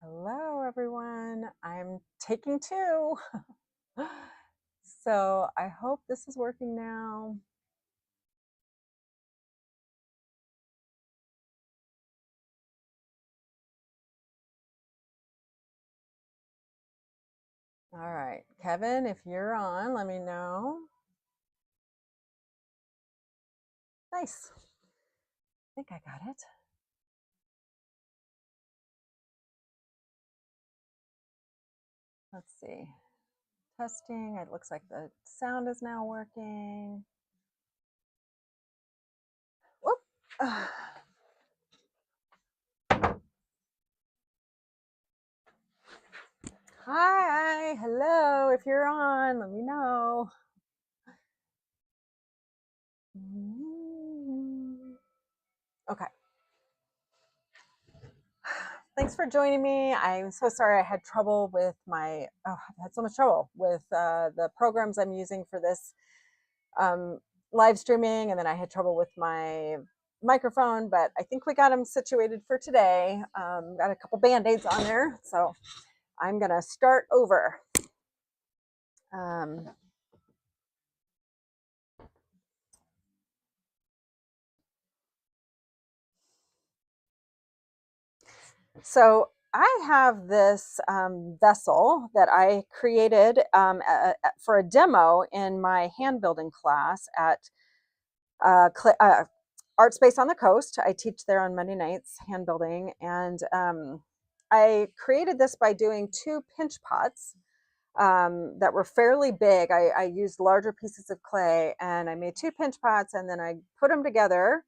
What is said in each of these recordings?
Hello, everyone. I'm taking two. So I hope this is working now. All right, Kevin, if you're on, let me know. Nice. I think I got it. Let's see. Testing. It looks like the sound is now working. Whoop. Hi, hello. If you're on, let me know. Okay. Thanks for joining me. I'm so sorry I had trouble with I've had so much trouble with the programs I'm using for this um, live streaming, and then I had trouble with my microphone, but I think we got them situated for today. Got a couple band-aids on there, so I'm gonna start over. Um, So I have this vessel that I created for a demo in my hand building class at Art Space on the Coast. I teach there on Monday nights, hand building. And I created this by doing two pinch pots that were fairly big. I used larger pieces of clay and I made two pinch pots, and then I put them together.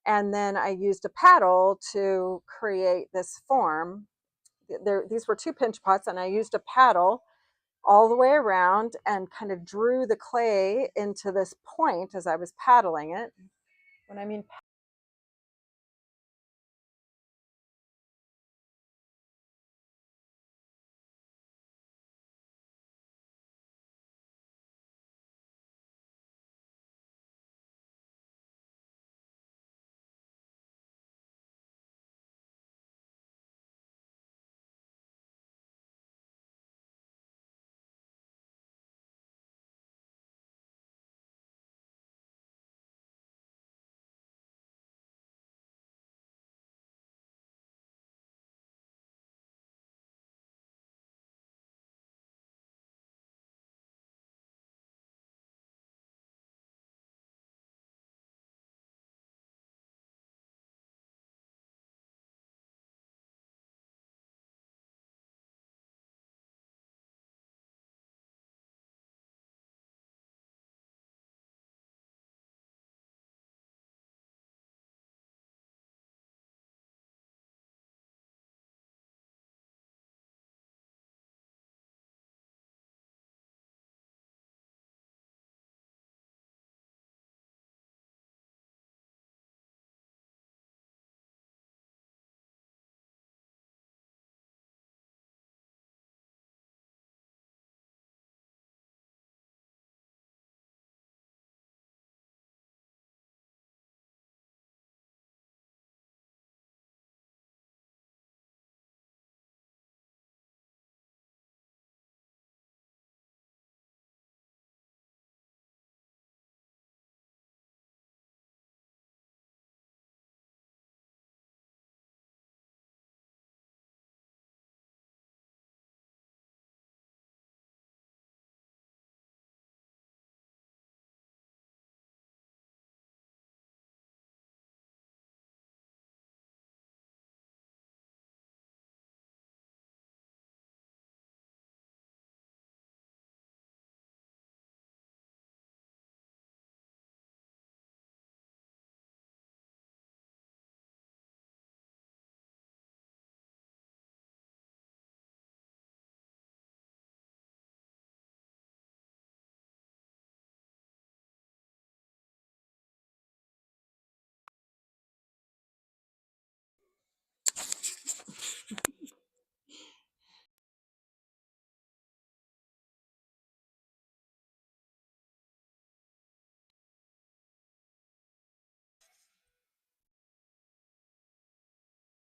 And then I used a paddle to create this form. These were two pinch pots, and I used a paddle all the way around and kind of drew the clay into this point as I was paddling it. When I mean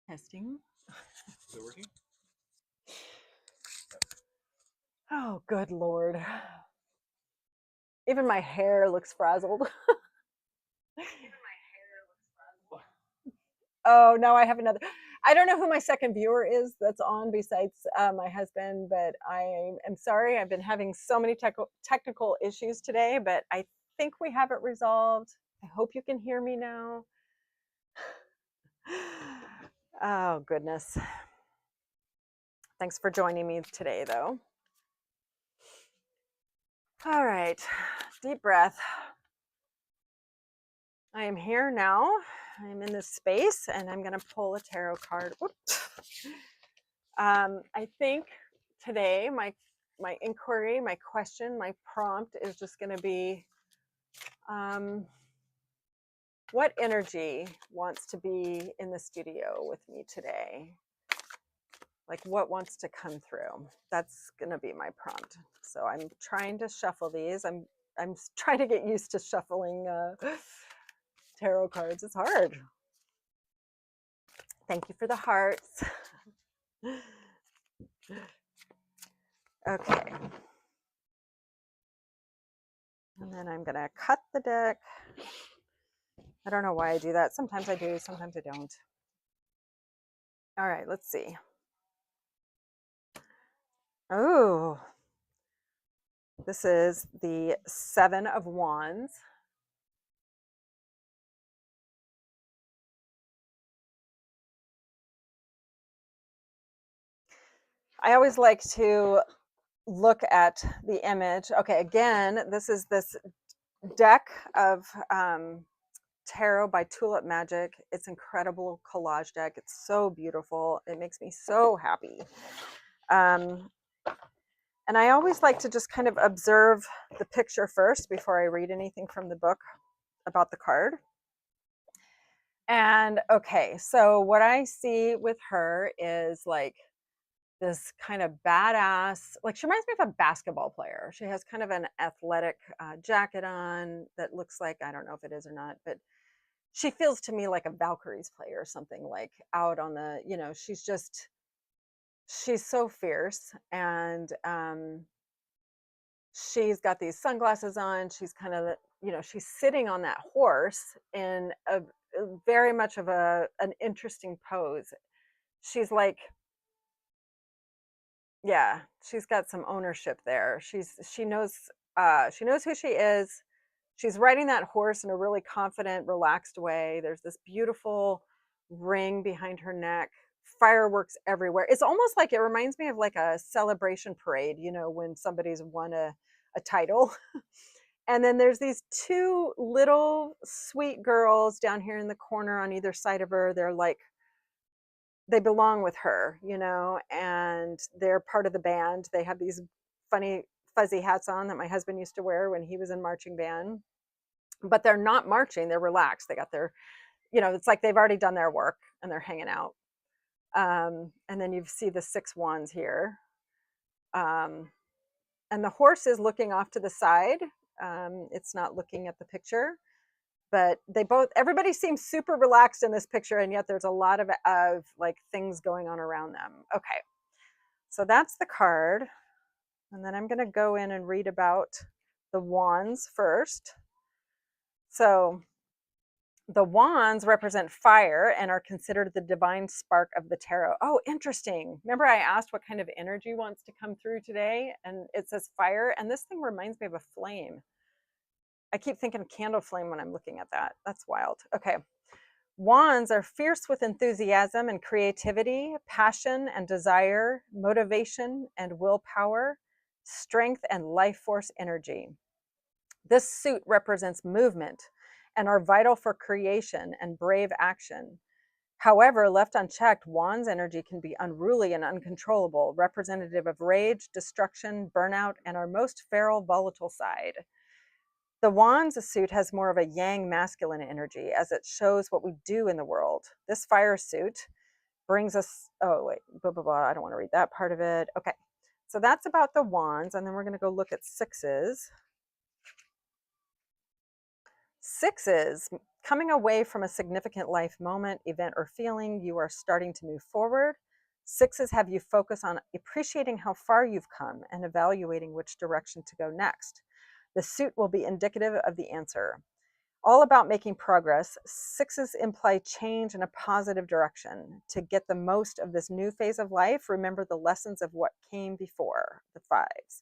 testing. Is it working? Oh, good Lord. Even my hair looks frazzled. Oh, now I have another. I don't know who my second viewer is that's on besides my husband, but I am sorry. I've been having so many technical issues today, but I think we have it resolved. I hope you can hear me now. Oh, goodness. Thanks for joining me today, though. All right, deep breath. I am here now. I'm in this space and I'm going to pull a tarot card. I think today my inquiry, my question, my prompt is just going to be what energy wants to be in the studio with me today? Like what wants to come through? That's going to be my prompt. So I'm trying to shuffle these. I'm trying to get used to shuffling tarot cards. It's hard. Thank you for the hearts. Okay. And then I'm going to cut the deck. I don't know why I do that. Sometimes I do, sometimes I don't. All right, let's see. Oh, this is the Seven of Wands. I always like to look at the image. Okay, again, this is this deck of tarot by Tulip Magic. It's incredible collage deck. It's so beautiful. It makes me so happy. And I always like to just kind of observe the picture first before I read anything from the book about the card. And okay, so what I see with her is like this kind of badass, like she reminds me of a basketball player. She has kind of an athletic jacket on that looks like, I don't know if it is or not, but she feels to me like a Valkyries player or something, like out on the, she's so fierce. And she's got these sunglasses on. She's kind of, she's sitting on that horse in a very much of an interesting pose. She's like, yeah, she's got some ownership there. She knows who she is. She's riding that horse in a really confident, relaxed way. There's this beautiful ring behind her neck, fireworks everywhere. It's almost like, it reminds me of like a celebration parade, when somebody's won a title. And then there's these two little sweet girls down here in the corner on either side of her. They're like, they belong with her, and they're part of the band. They have these funny fuzzy hats on that my husband used to wear when he was in marching band. But they're not marching, they're relaxed. They got their, it's like they've already done their work and they're hanging out. And then you see the six wands here. And the horse is looking off to the side. It's not looking at the picture, but everybody seems super relaxed in this picture, and yet there's a lot of like things going on around them. Okay, so that's the card. And then I'm going to go in and read about the wands first. So the wands represent fire and are considered the divine spark of the tarot. Oh, interesting. Remember I asked what kind of energy wants to come through today? And it says fire. And this thing reminds me of a flame. I keep thinking candle flame when I'm looking at that. That's wild. Okay. Wands are fierce with enthusiasm and creativity, passion and desire, motivation and willpower, strength and life force energy. This suit represents movement and are vital for creation and brave action. However, left unchecked, Wands energy can be unruly and uncontrollable, representative of rage, destruction, burnout, and our most feral, volatile side. The Wands suit has more of a yang masculine energy as it shows what we do in the world. This fire suit brings us, oh, wait, blah, blah, blah. I don't want to read that part of it. Okay, so that's about the Wands, and then we're going to go look at sixes. Sixes, coming away from a significant life moment, event, or feeling, you are starting to move forward. Sixes have you focus on appreciating how far you've come and evaluating which direction to go next. The suit will be indicative of the answer. All about making progress. Sixes imply change in a positive direction. To get the most of this new phase of life, remember the lessons of what came before, the fives.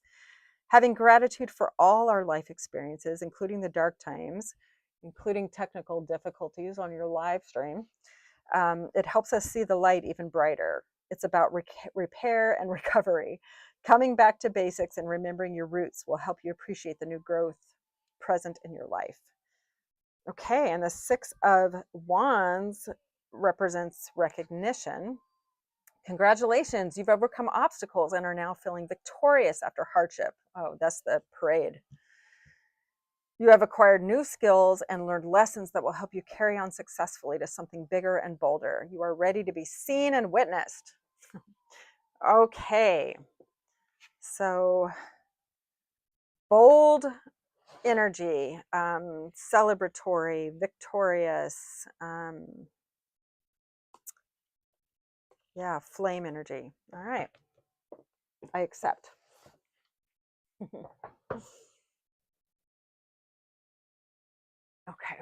Having gratitude for all our life experiences, including the dark times, including technical difficulties on your live stream, it helps us see the light even brighter. It's about repair and recovery. Coming back to basics and remembering your roots will help you appreciate the new growth present in your life. Okay, and the Six of Wands represents recognition. Congratulations, you've overcome obstacles and are now feeling victorious after hardship. Oh, that's the parade. You have acquired new skills and learned lessons that will help you carry on successfully to something bigger and bolder. You are ready to be seen and witnessed. Okay, so bold energy, celebratory, victorious, yeah, flame energy. All right, I accept. Okay.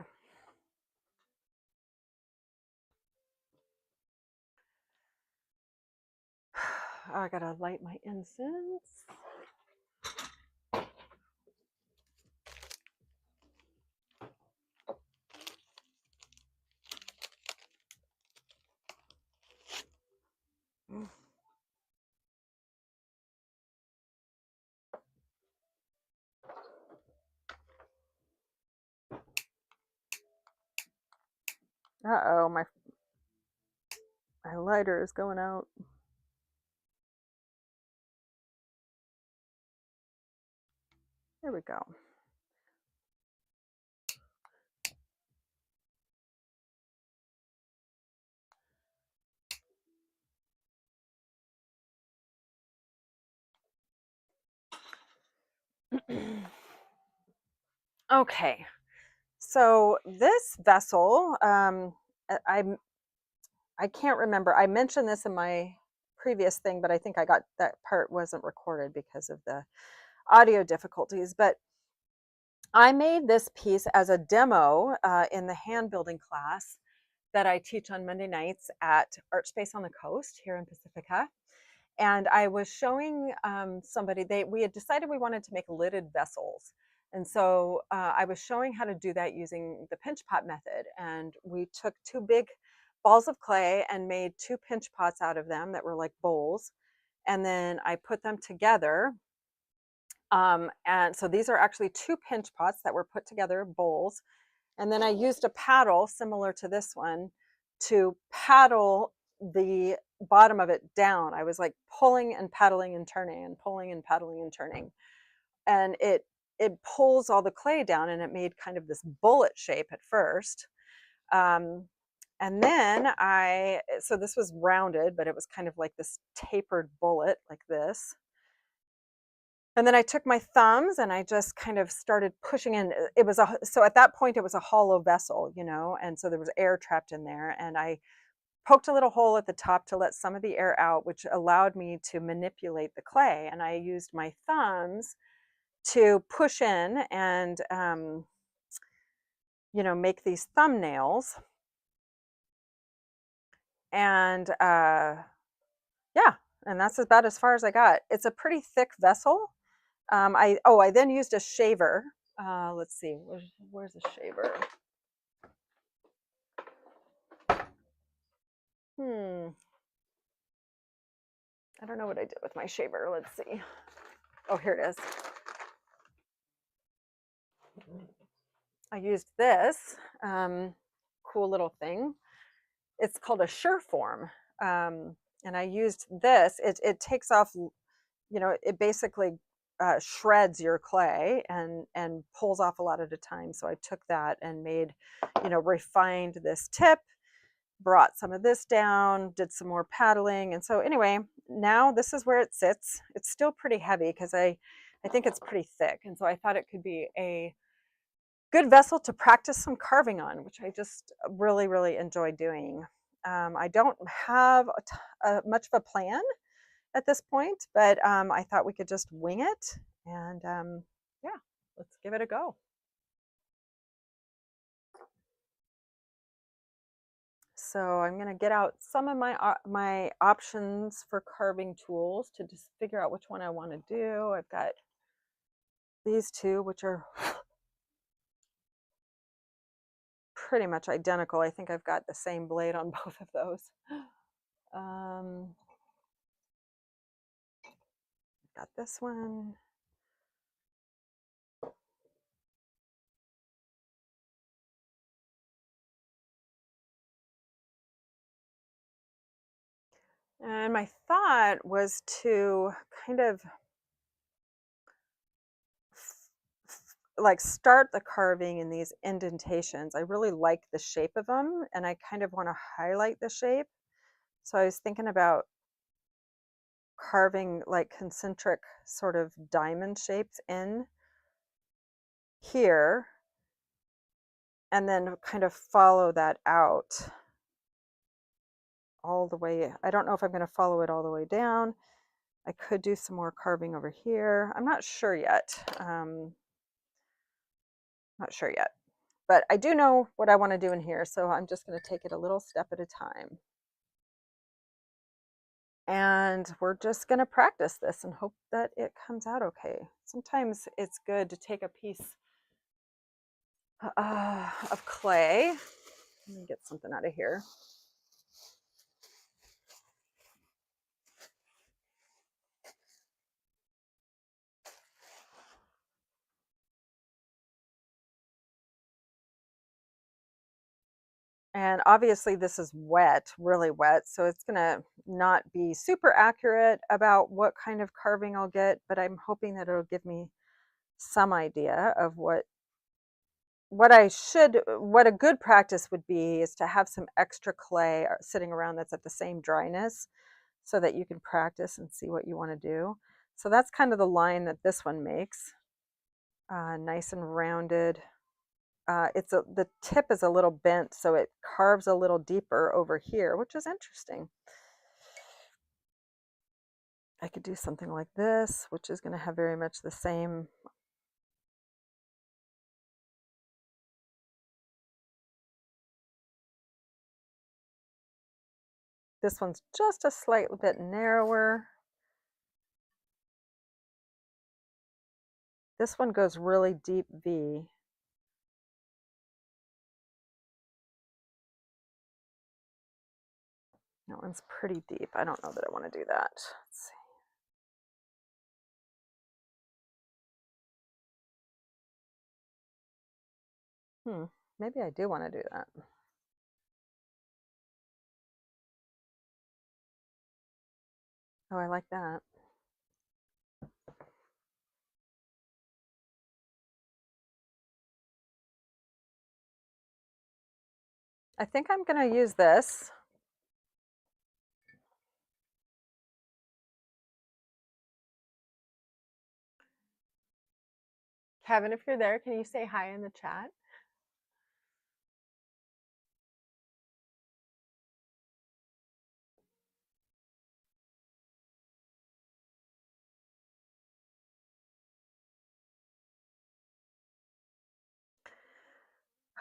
I gotta light my incense. Uh-oh, my lighter is going out. There we go. Okay, so this vessel, I I can't remember. I mentioned this in my previous thing, but I think I got that part wasn't recorded because of the audio difficulties. But I made this piece as a demo in the hand building class that I teach on Monday nights at Art Space on the Coast here in Pacifica. And I was showing somebody, we had decided we wanted to make lidded vessels. And so I was showing how to do that using the pinch pot method. And we took two big balls of clay and made two pinch pots out of them that were like bowls. And then I put them together. And so these are actually two pinch pots that were put together, bowls. And then I used a paddle similar to this one to paddle the bottom of it down. I was like pulling and paddling and turning and pulling and paddling and turning. And it pulls all the clay down, and it made kind of this bullet shape at first. And then so this was rounded, but it was kind of like this tapered bullet like this. And then I took my thumbs and I just kind of started pushing in. So at that point it was a hollow vessel, and so there was air trapped in there. And I poked a little hole at the top to let some of the air out, which allowed me to manipulate the clay. And I used my thumbs to push in and, make these thumbnails. And yeah, and that's about as far as I got. It's a pretty thick vessel. I then used a shaver. Let's see, where's the shaver? I don't know what I did with my shaver. Let's see. Oh, here it is. I used this cool little thing. It's called a Sureform. And I used this. It takes off, it basically shreds your clay and pulls off a lot at a time. So I took that and made, refined this tip, brought some of this down, did some more paddling. And so anyway, now this is where it sits. It's still pretty heavy because I think it's pretty thick. And so I thought it could be a good vessel to practice some carving on, which I just really, really enjoy doing. I don't have much of a plan at this point, but I thought we could just wing it and yeah, let's give it a go. So I'm going to get out some of my options for carving tools to just figure out which one I want to do. I've got these two, which are pretty much identical. I think I've got the same blade on both of those. Um, got this one. And my thought was to kind of like start the carving in these indentations. I really like the shape of them and I kind of want to highlight the shape. So I was thinking about carving like concentric sort of diamond shapes in here and then kind of follow that out all the way. I don't know if I'm going to follow it all the way down. I could do some more carving over here. I'm not sure yet. Not sure yet. But I do know what I want to do in here, so I'm just going to take it a little step at a time. And we're just going to practice this and hope that it comes out okay. Sometimes it's good to take a piece of clay. Let me get something out of here. And obviously this is wet, really wet, so it's gonna not be super accurate about what kind of carving I'll get, but I'm hoping that it'll give me some idea of what what a good practice would be is to have some extra clay sitting around that's at the same dryness so that you can practice and see what you want to do. So that's kind of the line that this one makes, nice and rounded. The tip is a little bent, so it carves a little deeper over here, which is interesting. I could do something like this, which is going to have very much the same. This one's just a slight bit narrower. This one goes really deep V. That one's pretty deep. I don't know that I want to do that. Let's see. Maybe I do want to do that. Oh, I like that. I think I'm going to use this. Kevin, if you're there, can you say hi in the chat?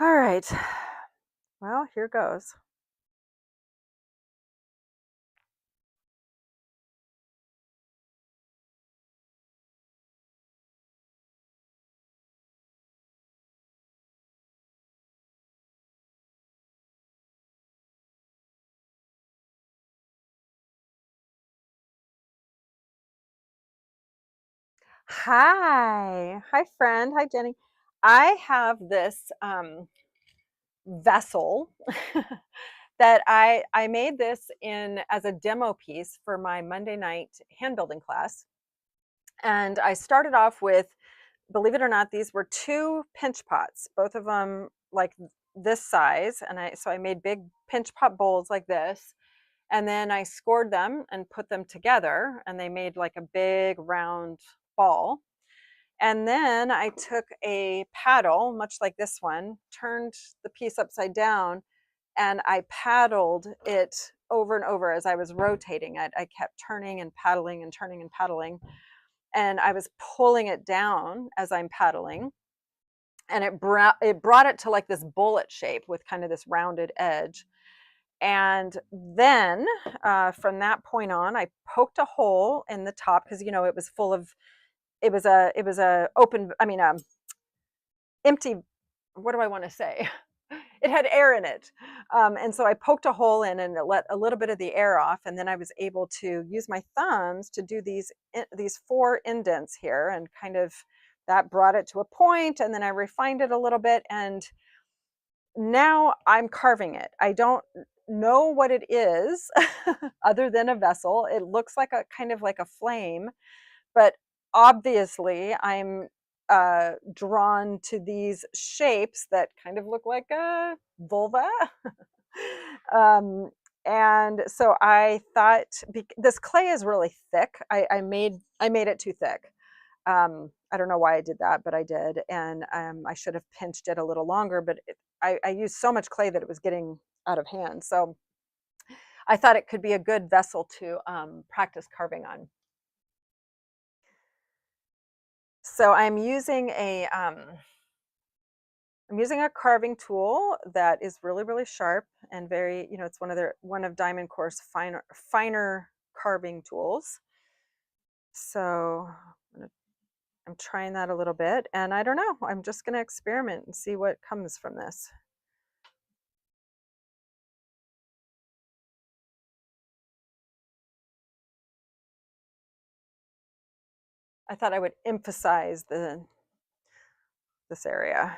All right. Well, here goes. Hi. Hi, friend. Hi, Jenny. I have this vessel that I made this in as a demo piece for my Monday night hand building class. And I started off with, believe it or not, these were two pinch pots, both of them like this size. And I made big pinch pot bowls like this. And then I scored them and put them together and they made like a big round ball. And then I took a paddle, much like this one, turned the piece upside down and I paddled it over and over as I was rotating it. I kept turning and paddling and turning and paddling, and I was pulling it down as I'm paddling, and it brought it to like this bullet shape with kind of this rounded edge. And then from that point on, I poked a hole in the top because it was full of it was a open, I mean, empty. What do I want to say? It had air in it. And so I poked a hole in and it let a little bit of the air off. And then I was able to use my thumbs to do these four indents here, and kind of that brought it to a point. And then I refined it a little bit. And now I'm carving it. I don't know what it is other than a vessel. It looks like a kind of like a flame, but obviously I'm drawn to these shapes that kind of look like a vulva. um, and so I thought, this clay is really thick. I made it too thick. I don't know why I did that, but I did, and I should have pinched it a little longer. But I used so much clay that it was getting out of hand. So I thought it could be a good vessel to practice carving on. So I'm using a carving tool that is really, really sharp and very, it's one of Diamond Core's finer carving tools. So I'm trying that a little bit, and I don't know. I'm just going to experiment and see what comes from this. I thought I would emphasize this area.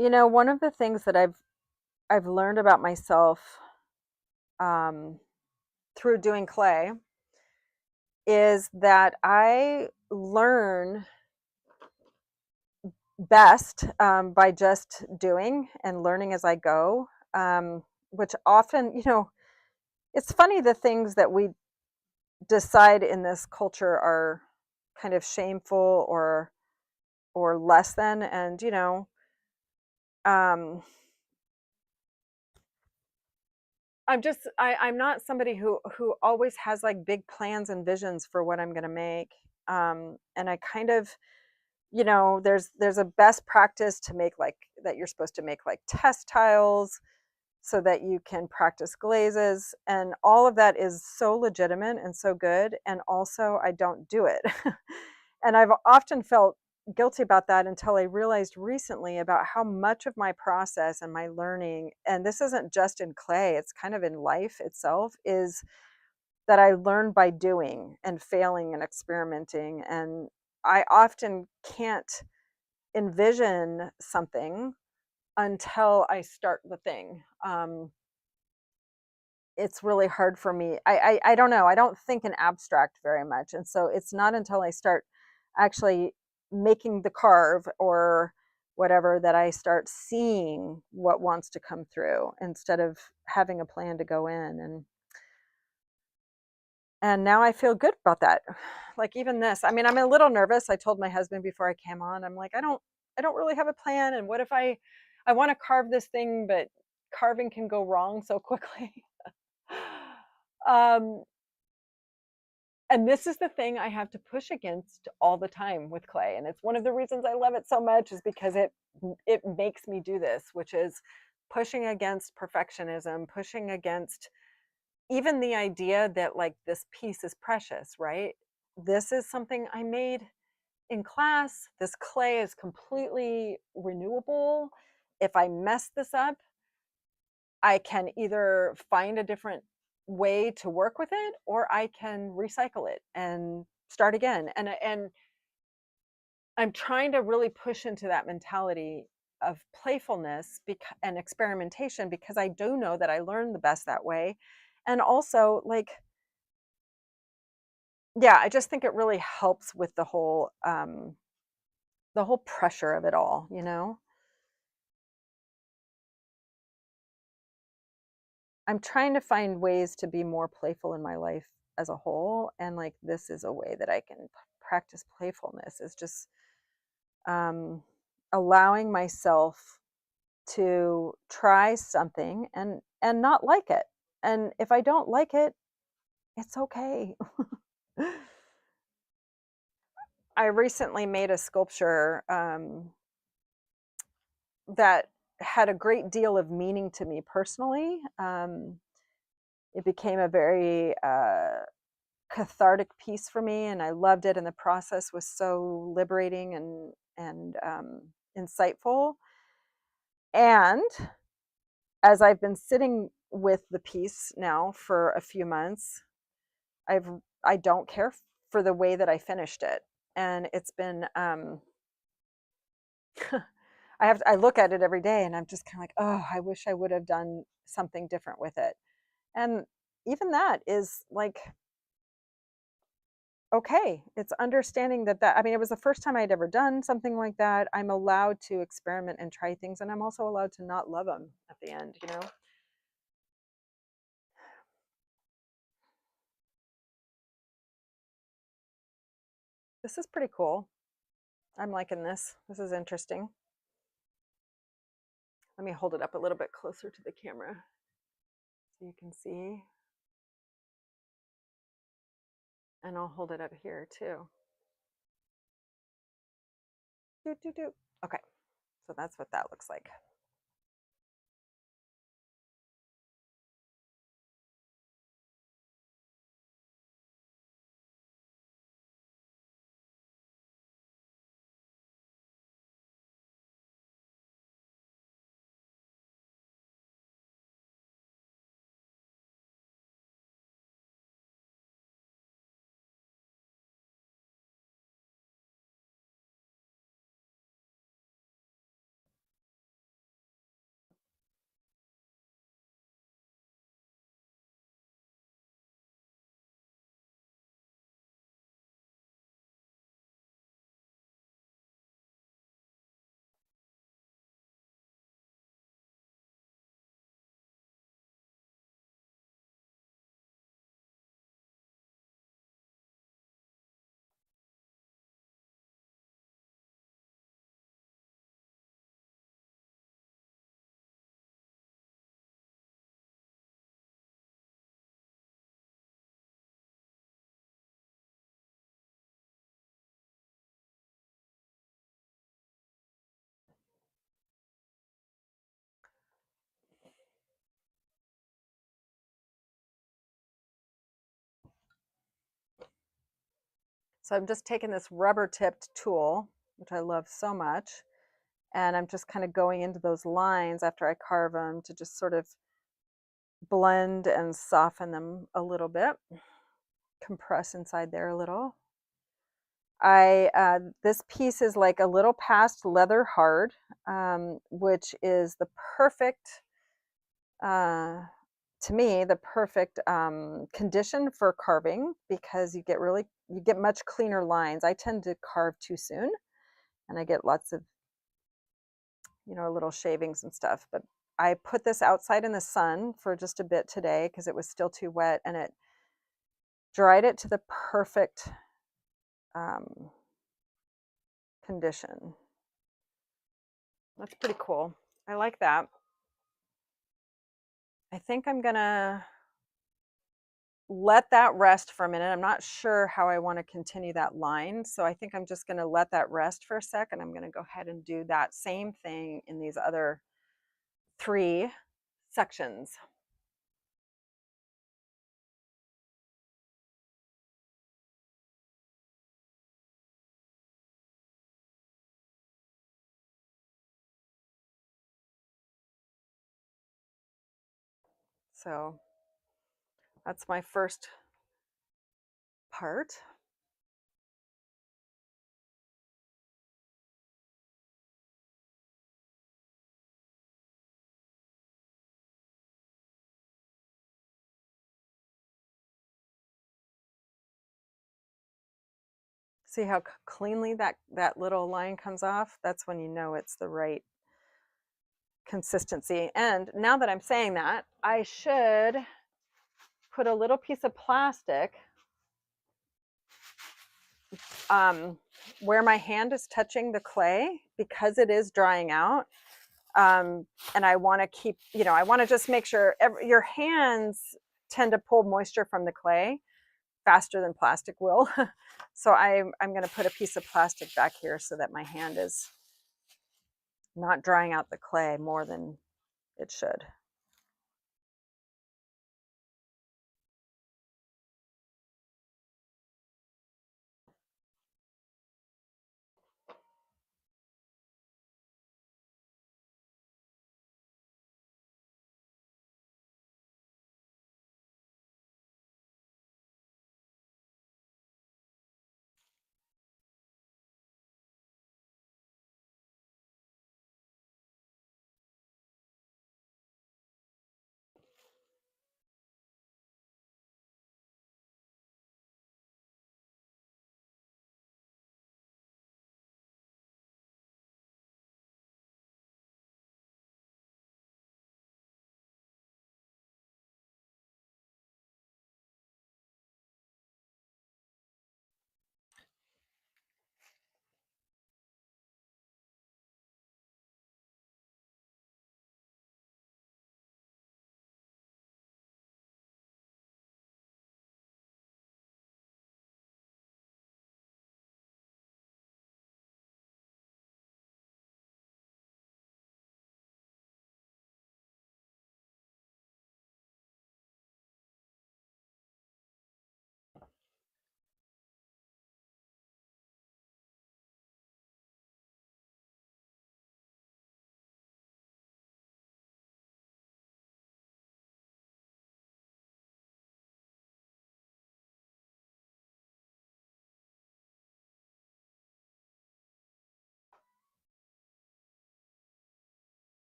One of the things that I've learned about myself um, through doing clay is that I learn best by just doing and learning as I go, which often, it's funny, the things that we decide in this culture are kind of shameful or less than. And um I'm not somebody who always has like big plans and visions for what I'm going to make. And I kind of, there's a best practice to make, like, that you're supposed to make like test tiles so that you can practice glazes, and all of that is so legitimate and so good, and also I don't do it. And I've often felt guilty about that until I realized recently about how much of my process and my learning, and this isn't just in clay, it's kind of in life itself, is that I learn by doing and failing and experimenting. And I often can't envision something until I start the thing. It's really hard for me. I don't know. I don't think in abstract very much. And so it's not until I start actually making the carve or whatever that I start seeing what wants to come through, instead of having a plan to go in. And now I feel good about that. Like, even this, I mean, I'm a little nervous. I told my husband before I came on, I'm like, I don't really have a plan. And what if I want to carve this thing, but carving can go wrong so quickly. um, and this is the thing I have to push against all the time with clay. And it's one of the reasons I love it so much, is because it makes me do this, which is pushing against perfectionism, pushing against even the idea that, like, this piece is precious, right? This is something I made in class. This clay is completely renewable. If I mess this up, I can either find a different way to work with it, or I can recycle it and start again. And I'm trying to really push into that mentality of playfulness and experimentation, because I do know that I learn the best that way. And also, like, yeah, I just think it really helps with the whole pressure of it all, you know? I'm trying to find ways to be more playful in my life as a whole, and like this is a way that I can practice playfulness, is just um allowing myself to try something and not like it. And if I don't like it, it's okay. I recently made a sculpture that had a great deal of meaning to me personally. It became a very cathartic piece for me, and I loved it. And the process was so liberating and insightful. And as I've been sitting with the piece now for a few months, I've I don't care for the way that I finished it, and it's been I look at it every day, and I'm just kind of like, oh, I wish I would have done something different with it. And even that is like, okay, it's understanding that I mean, it was the first time I'd ever done something like that. I'm allowed to experiment and try things, and I'm also allowed to not love them at the end, you know. This is pretty cool. I'm liking this. This is interesting. Let me hold it up a little bit closer to the camera so you can see. And I'll hold it up here too. Do, do, do. Okay, so that's what that looks like. So I'm just taking this rubber tipped tool, which I love so much, and I'm just kind of going into those lines after I carve them to just sort of blend and soften them a little bit, compress inside there a little. This piece is like a little past leather hard, which is the perfect, uh, to me, the perfect condition for carving, because you get much cleaner lines. I tend to carve too soon, and I get lots of, you know, little shavings and stuff. But I put this outside in the sun for just a bit today because it was still too wet, and it dried it to the perfect um, condition. That's pretty cool. I like that. I think I'm gonna let that rest for a minute. I'm not sure how I want to continue that line, so I think I'm just going to let that rest for a sec, and I'm going to go ahead and do that same thing in these other 3 sections. So that's my first part. See how cleanly that little line comes off? That's when you know it's the right consistency. And now that I'm saying that, I should put a little piece of plastic where my hand is touching the clay because it is drying out. And I want to keep, I want to just make sure your hands tend to pull moisture from the clay faster than plastic will. So I'm going to put a piece of plastic back here so that my hand is not drying out the clay more than it should.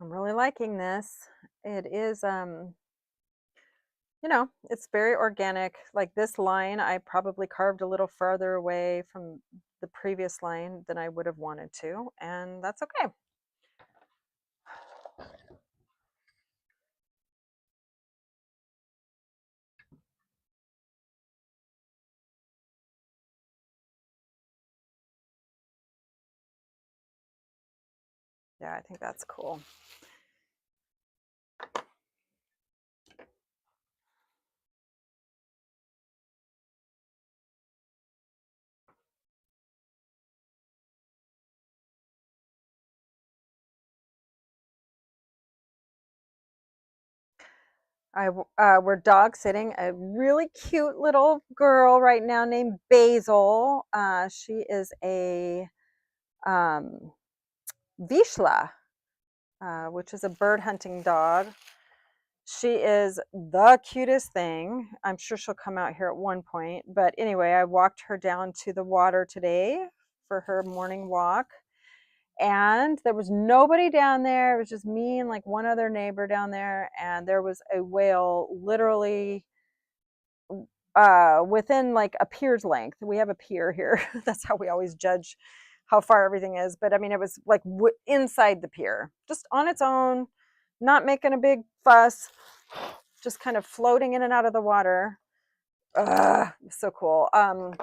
I'm really liking this. It is, it's very organic. Like this line, I probably carved a little farther away from the previous line than I would have wanted to, and that's okay. Yeah, I think that's cool. We're dog sitting a really cute little girl right now named Basil. She is a um, Vizsla, which is a bird hunting dog. She is the cutest thing. I'm sure she'll come out here at one point. But anyway, I walked her down to the water today for her morning walk. And there was nobody down there. It was just me and like one other neighbor down there. And there was a whale literally within like a pier's length. We have a pier here. That's how we always judge how far everything is. But I mean, it was like inside the pier, just on its own, not making a big fuss, just kind of floating in and out of the water. So cool. I'm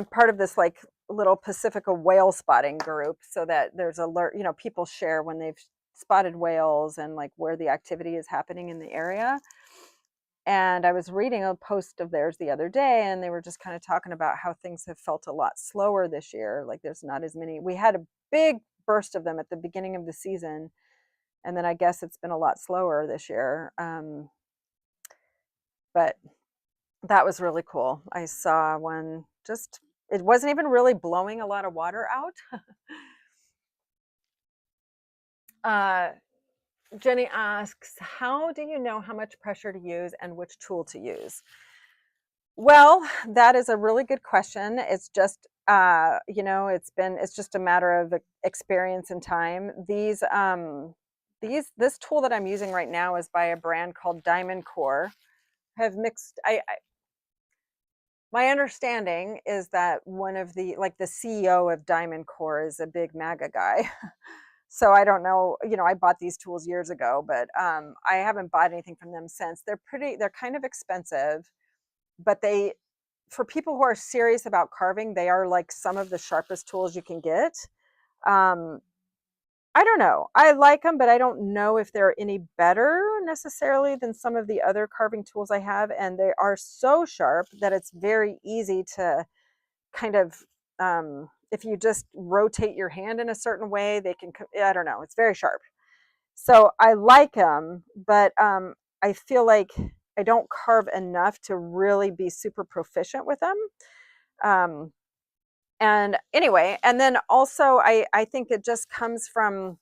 part of this like little Pacifica whale spotting group, so that there's alert. People share when they've spotted whales and like where the activity is happening in the area. And I was reading a post of theirs the other day, and they were just kind of talking about how things have felt a lot slower this year. Like there's not as many. We had a big burst of them at the beginning of the season, and then I guess it's been a lot slower this year. But that was really cool. I saw one just, it wasn't even really blowing a lot of water out. Uh, Jenny asks, how do you know how much pressure to use and which tool to use? Well, that is a really good question. It's just, it's just a matter of experience and time. This tool that I'm using right now is by a brand called Diamond Core. Have mixed, my understanding is that one of the CEO of Diamond Core is a big MAGA guy. So I don't know, I bought these tools years ago, but I haven't bought anything from them since. They're kind of expensive, but for people who are serious about carving, they are like some of the sharpest tools you can get. Um, I don't know. I like them, but I don't know if they're any better necessarily than some of the other carving tools I have. And they are so sharp that it's very easy to kind of, if you just rotate your hand in a certain way, I don't know, it's very sharp. So I like them, but I feel like I don't carve enough to really be super proficient with them. Um, and anyway, and then also I think it just comes from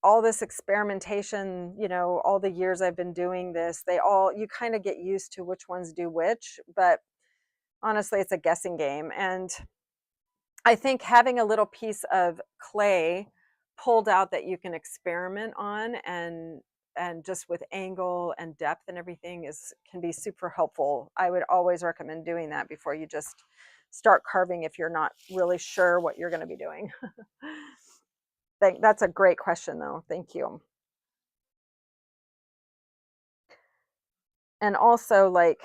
all this experimentation, all the years I've been doing this. You kind of get used to which ones do which, but honestly, it's a guessing game. And I think having a little piece of clay pulled out that you can experiment on and just with angle and depth and everything can be super helpful. I would always recommend doing that before you just start carving if you're not really sure what you're going to be doing. That's a great question though. Thank you. And also, like,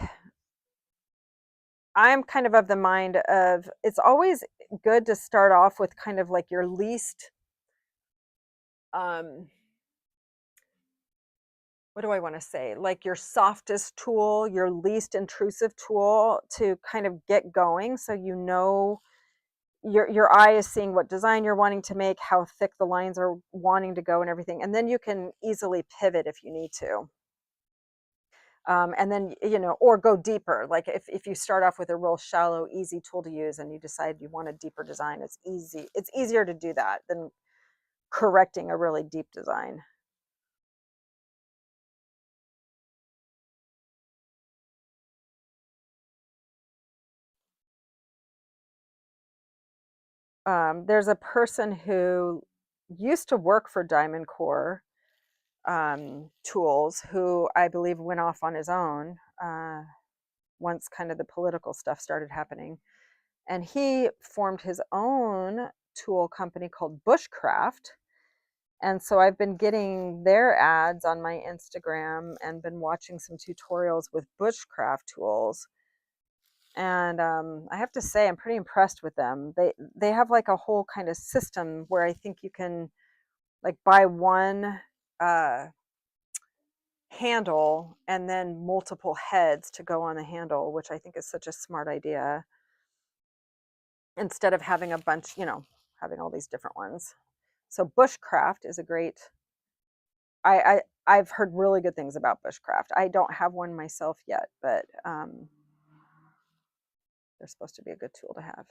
I'm kind of the mind of it's always good to start off with kind of like your least um what do I want to say? Like your softest tool, your least intrusive tool to kind of get going, so your eye is seeing what design you're wanting to make, how thick the lines are wanting to go and everything. And then you can easily pivot if you need to. And then, or go deeper. Like if you start off with a real shallow, easy tool to use and you decide you want a deeper design, it's easy. It's easier to do that than correcting a really deep design. There's a person who used to work for Diamond Core Tools, who I believe went off on his own once kind of the political stuff started happening. And he formed his own tool company called Bushcraft. And so I've been getting their ads on my Instagram and been watching some tutorials with Bushcraft tools. And I have to say, I'm pretty impressed with them. They have like a whole kind of system where I think you can like buy one uh, handle and then multiple heads to go on the handle, which I think is such a smart idea instead of having a bunch, having all these different ones. So Bushcraft is a great. I've heard really good things about Bushcraft. I don't have one myself yet, but they're supposed to be a good tool to have.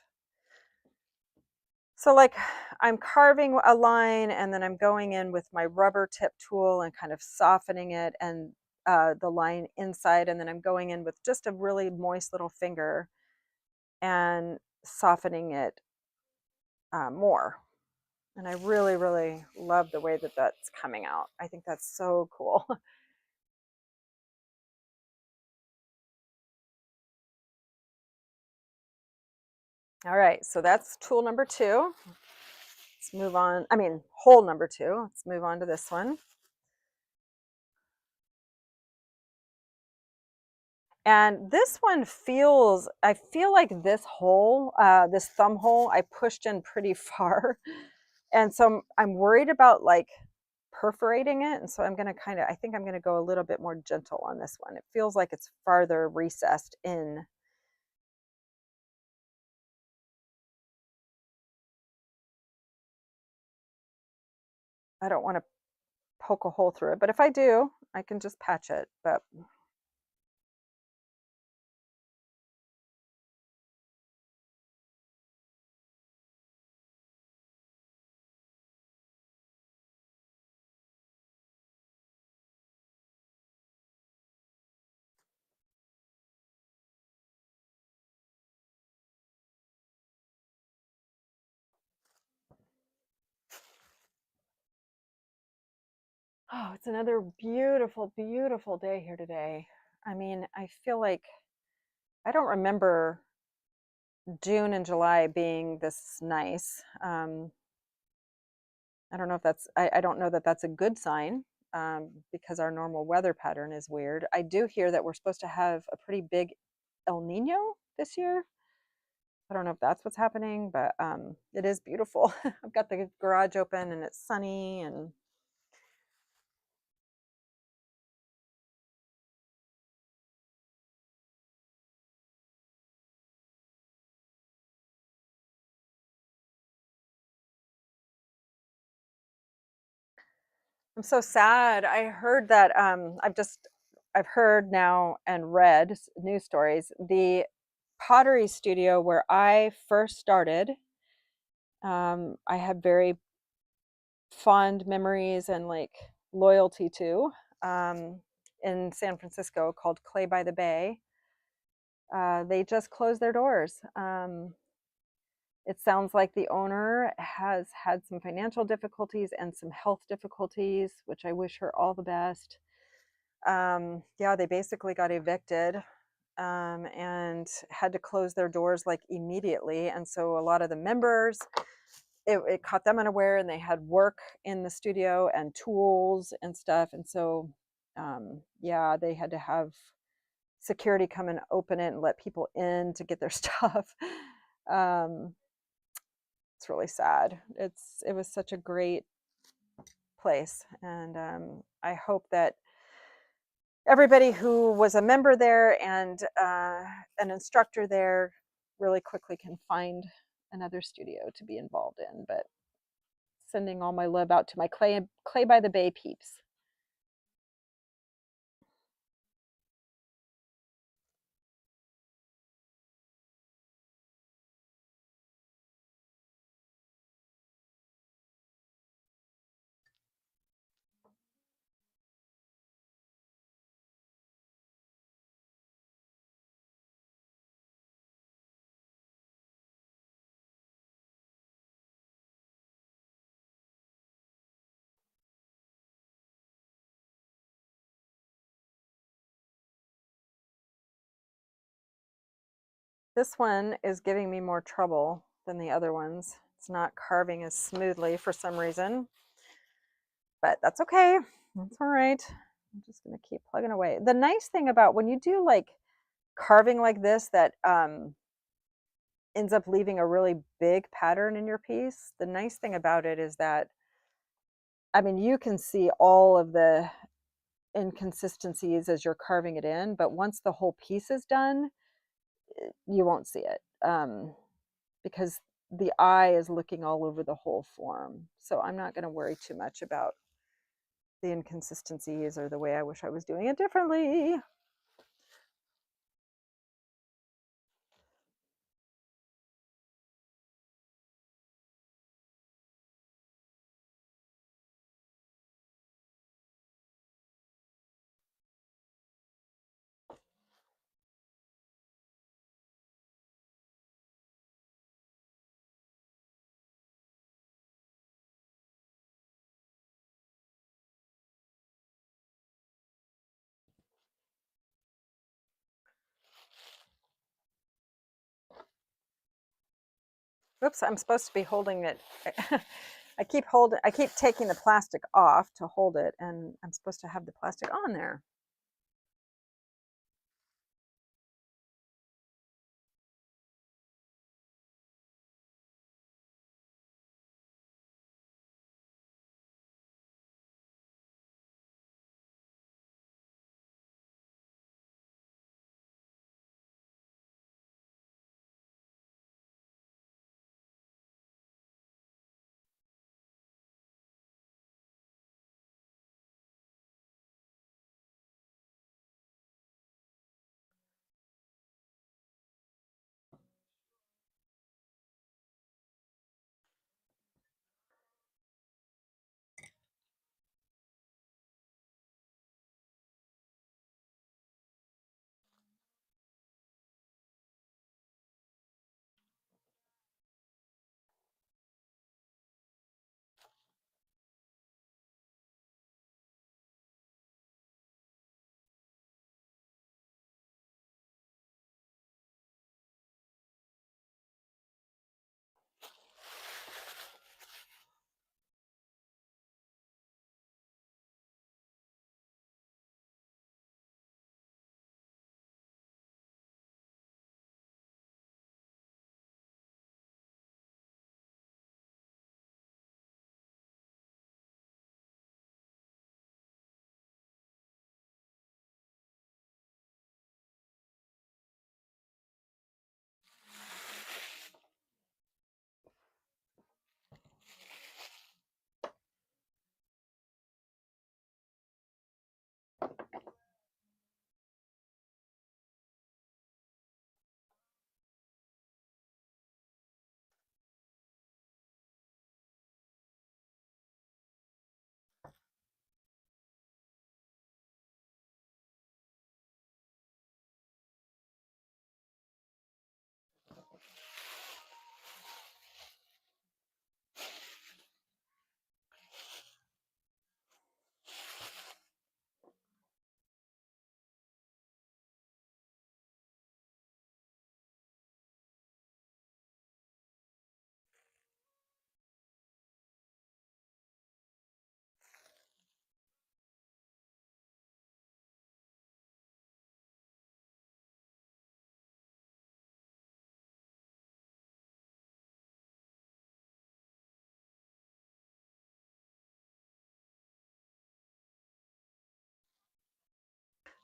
So like I'm carving a line and then I'm going in with my rubber tip tool and kind of softening it and the line inside, and then I'm going in with just a really moist little finger and softening it more. And I really, really love the way that that's coming out. I think that's so cool. All right, so that's tool number 2. Let's move on. I mean, hole number 2. Let's move on to this one. And this one I feel like this hole, this thumb hole, I pushed in pretty far. And so I'm worried about like perforating it. And so I think I'm going to go a little bit more gentle on this one. It feels like it's farther recessed in. I don't want to poke a hole through it, but if I do, I can just patch it. But Oh, it's another beautiful, beautiful day here today. I mean, I feel like I don't remember June and July being this nice. I don't know if I don't know that that's a good sign, because our normal weather pattern is weird. I do hear that we're supposed to have a pretty big El Nino this year. I don't know if that's what's happening, but it is beautiful. I've got the garage open and it's sunny, and I'm so sad. I heard that I've heard now and read news stories. The pottery studio where I first started, I had very fond memories and like loyalty to, um, in San Francisco, called Clay by the Bay. They just closed their doors. It sounds like the owner has had some financial difficulties and some health difficulties, which I wish her all the best. Yeah, they basically got evicted, and had to close their doors like immediately. And so a lot of the members, it caught them unaware, and they had work in the studio and tools and stuff. And so, yeah, they had to have security come and open it and let people in to get their stuff. Um, it's really sad. It was such a great place, and I hope that everybody who was a member there and an instructor there really quickly can find another studio to be involved in. But sending all my love out to my clay by the Bay peeps. This one is giving me more trouble than the other ones. It's not carving as smoothly for some reason, but that's okay. That's all right. I'm just going to keep plugging away. The nice thing about when you do like carving like this that ends up leaving a really big pattern in your piece, the nice thing about it is that, I mean, you can see all of the inconsistencies as you're carving it in, but once the whole piece is done, you won't see it, because the eye is looking all over the whole form. So I'm not going to worry too much about the inconsistencies or the way I wish I was doing it differently. Oops, I'm supposed to be holding it. I keep taking the plastic off to hold it, and I'm supposed to have the plastic on there.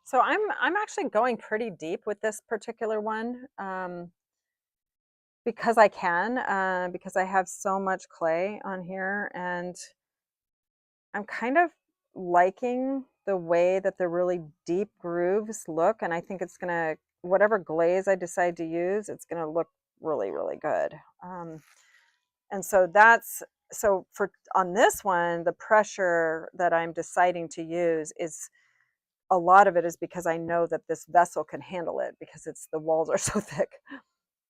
So I'm actually going pretty deep with this particular one, because I can, because I have so much clay on here, and I'm kind of liking the way that the really deep grooves look, and I think it's gonna, whatever glaze I decide to use, it's gonna look really, really good. And so that's, so for on this one, the pressure that I'm deciding to use is, a lot of it is because I know that this vessel can handle it because it's, the walls are so thick.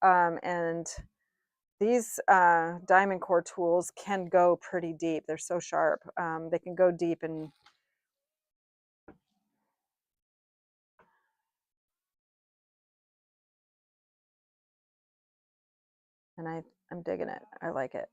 And these diamond core tools can go pretty deep. They're so sharp. They can go deep, and I'm digging it. I like it.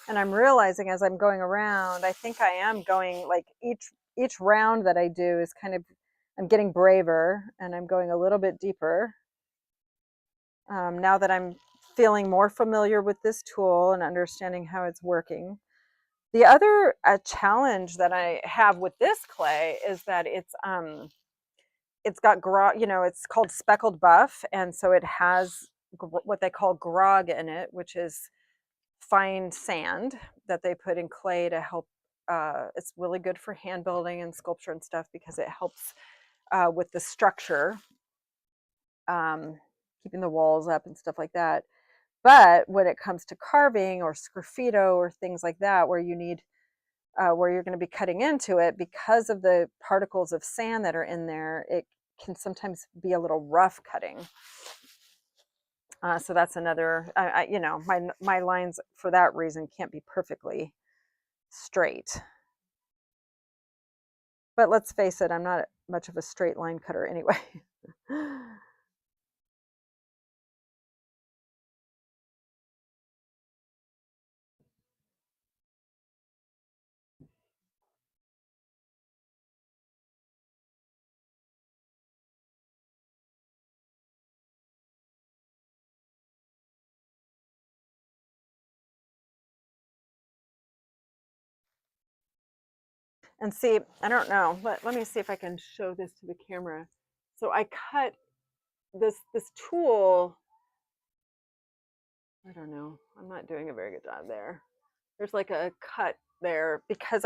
And I'm realizing as I'm going around, I think I am going, like, each round that I do is kind of, I'm getting braver and I'm going a little bit deeper, now that I'm feeling more familiar with this tool and understanding how it's working. The other challenge that I have with this clay is that it's got grog, it's called speckled buff, and so it has what they call grog in it, which is fine sand that they put in clay to help. It's really good for hand building and sculpture and stuff because it helps with the structure, um, keeping the walls up and stuff like that. But when it comes to carving or sgraffito or things like that, where you need, where you're going to be cutting into it, because of the particles of sand that are in there, it can sometimes be a little rough cutting. So that's another, my lines for that reason can't be perfectly straight. But let's face it, I'm not much of a straight line cutter anyway. And see, I don't know. Let me see if I can show this to the camera. So I cut this tool. I don't know. I'm not doing a very good job there. There's like a cut there because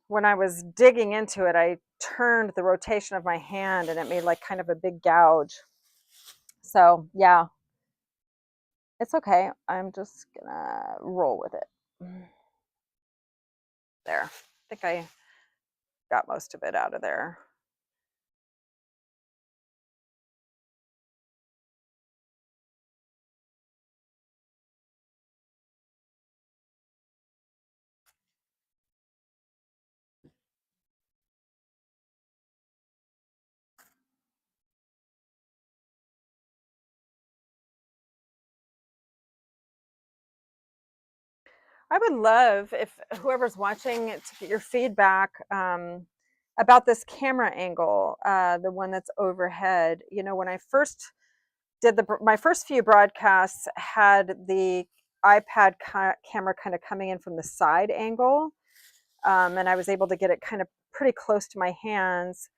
when I was digging into it, I turned the rotation of my hand and it made like kind of a big gouge. So yeah, it's okay. I'm just gonna roll with it. There. I think I got most of it out of there. I would love if whoever's watching to get your feedback, about this camera angle, the one that's overhead. When I first did my first few broadcasts, had the iPad camera kind of coming in from the side angle, and I was able to get it kind of pretty close to my hands.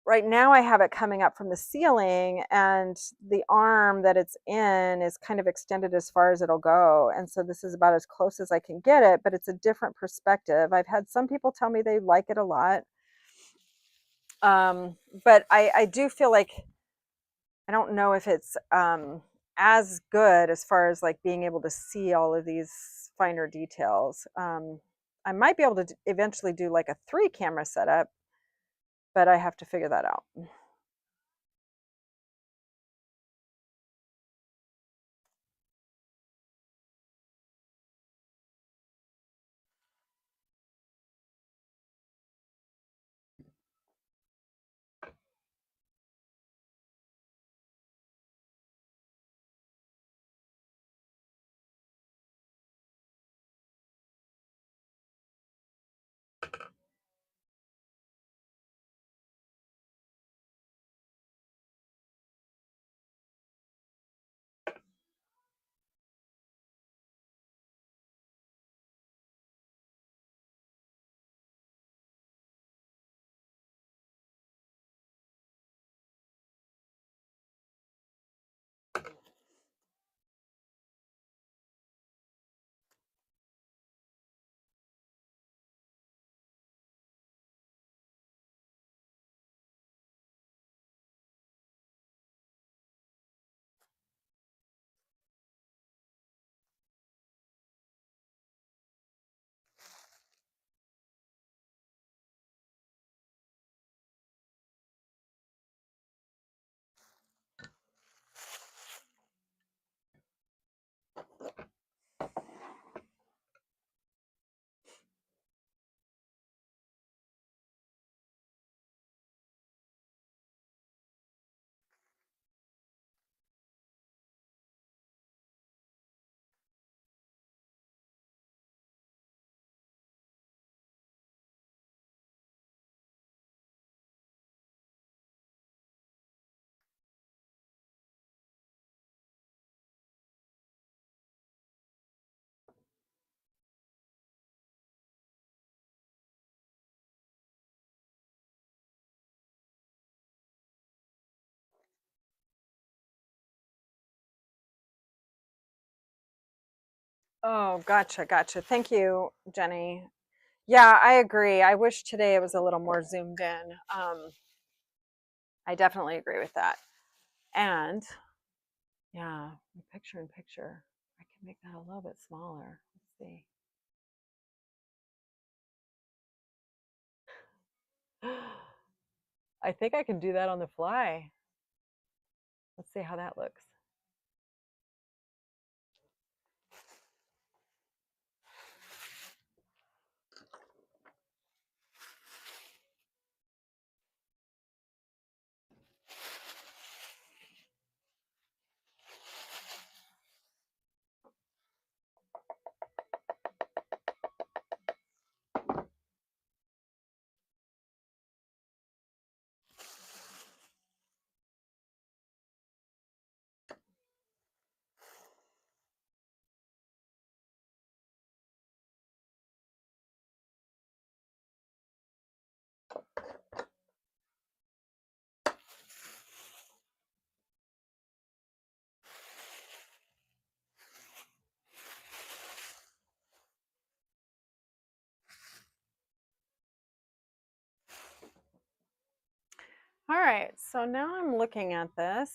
Right now I have it coming up from the ceiling, and the arm that it's in is kind of extended as far as it'll go, and so this is about as close as I can get it, but it's a different perspective. I've had some people tell me they like it a lot, but I do feel like I don't know if it's as good as far as like being able to see all of these finer details. I might be able to eventually do like a 3 camera setup, but I have to figure that out. Oh, gotcha, gotcha. Thank you, Jenny. Yeah, I agree. I wish today it was a little more zoomed in. I definitely agree with that. And yeah, picture in picture. I can make that a little bit smaller. Let's see. I think I can do that on the fly. Let's see how that looks. All right, so now I'm looking at this.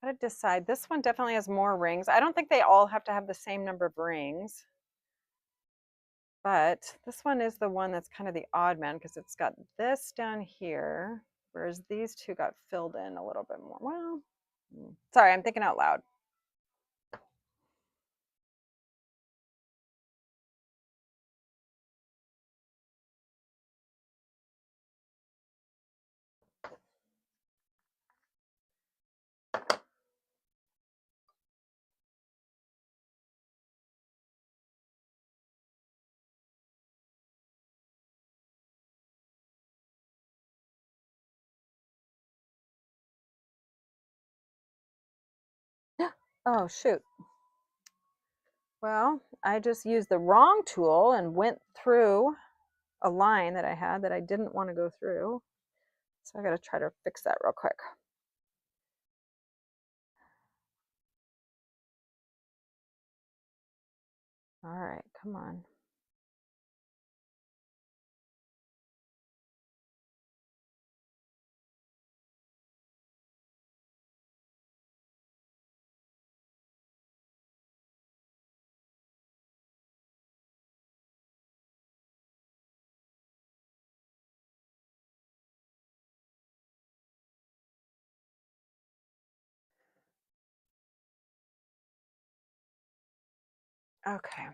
Gotta decide. This one definitely has more rings. I don't think they all have to have the same number of rings, but this one is the one that's kind of the odd man because it's got this down here, whereas these two got filled in a little bit more. Well, sorry, I'm thinking out loud. Oh, shoot. Well, I just used the wrong tool and went through a line that I had that I didn't want to go through. So I got to try to fix that real quick. All right, come on. Okay.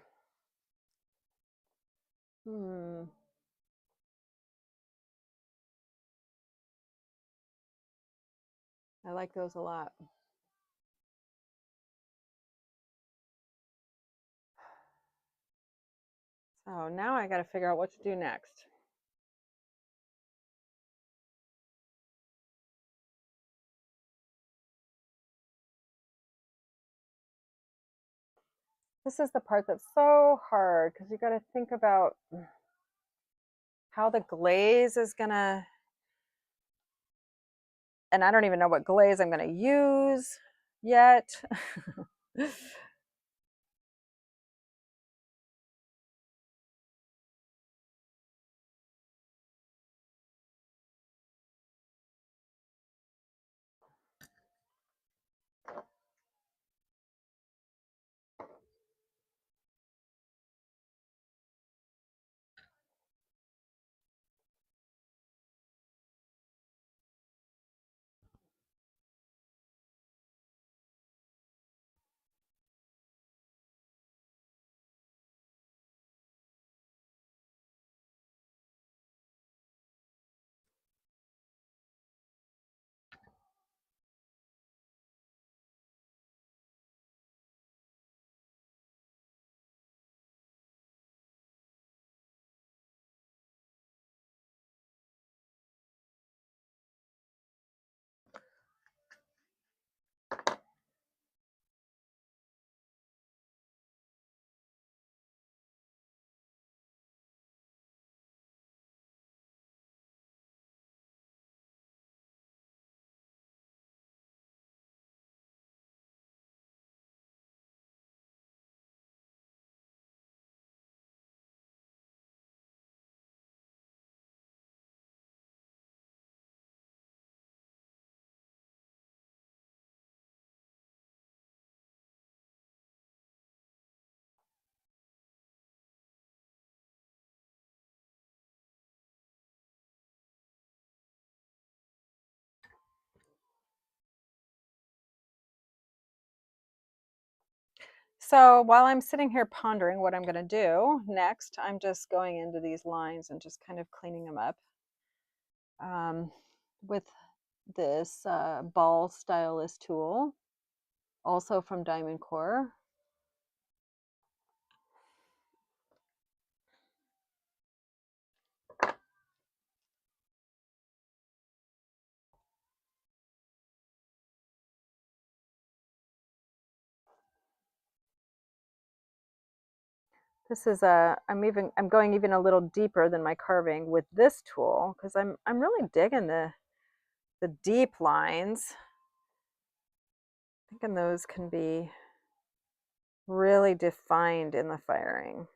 I like those a lot. So now I got to figure out what to do next. This is the part that's so hard because you got to think about how the glaze is gonna, and I don't even know what glaze I'm gonna use yet. So while I'm sitting here pondering what I'm going to do next, I'm just going into these lines and just kind of cleaning them up um, with this ball stylus tool, also from Diamond Core. This is I'm going even a little deeper than my carving with this tool because I'm really digging the deep lines. Thinking those can be really defined in the firing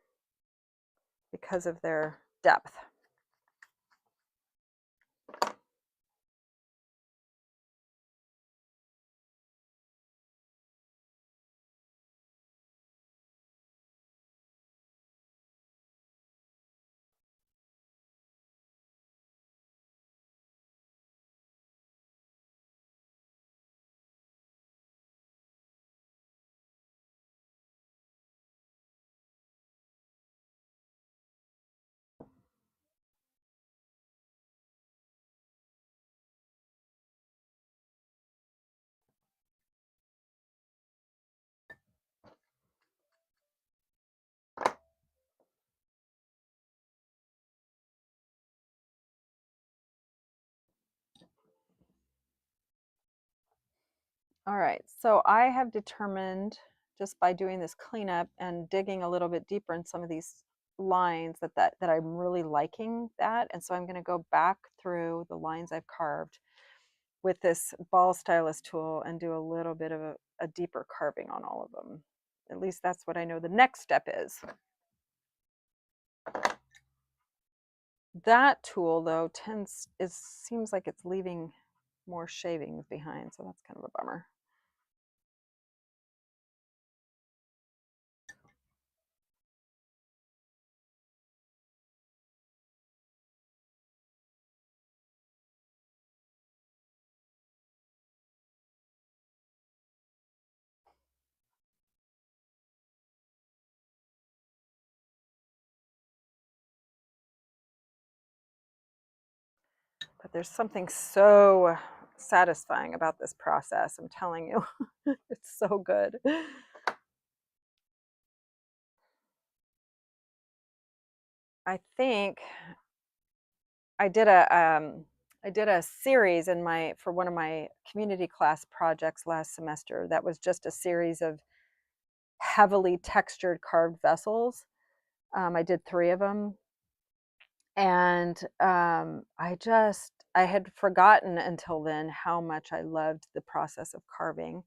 because of their depth. All right, so I have determined just by doing this cleanup and digging a little bit deeper in some of these lines that I'm really liking that. And so I'm going to go back through the lines I've carved with this ball stylus tool and do a little bit of a deeper carving on all of them. At least that's what I know the next step is. That tool though seems like it's leaving more shavings behind, so that's kind of a bummer. But there's something so satisfying about this process, I'm telling you. It's so good. I think I did a series in my for one of my community class projects last semester that was just a series of heavily textured carved vessels. I did 3 of them, and I had forgotten until then how much I loved the process of carving.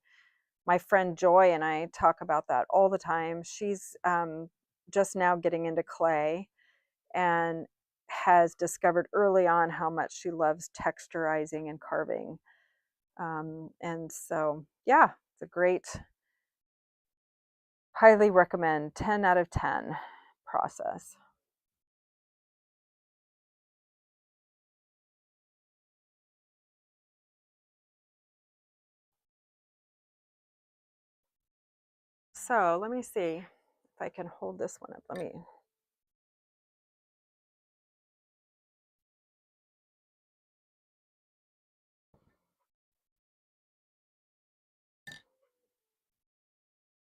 My friend Joy and I talk about that all the time. She's just now getting into clay and has discovered early on how much she loves texturizing and carving. And so, yeah, it's a great, highly recommend, 10 out of 10 process. So let me see if I can hold this one up. Let me.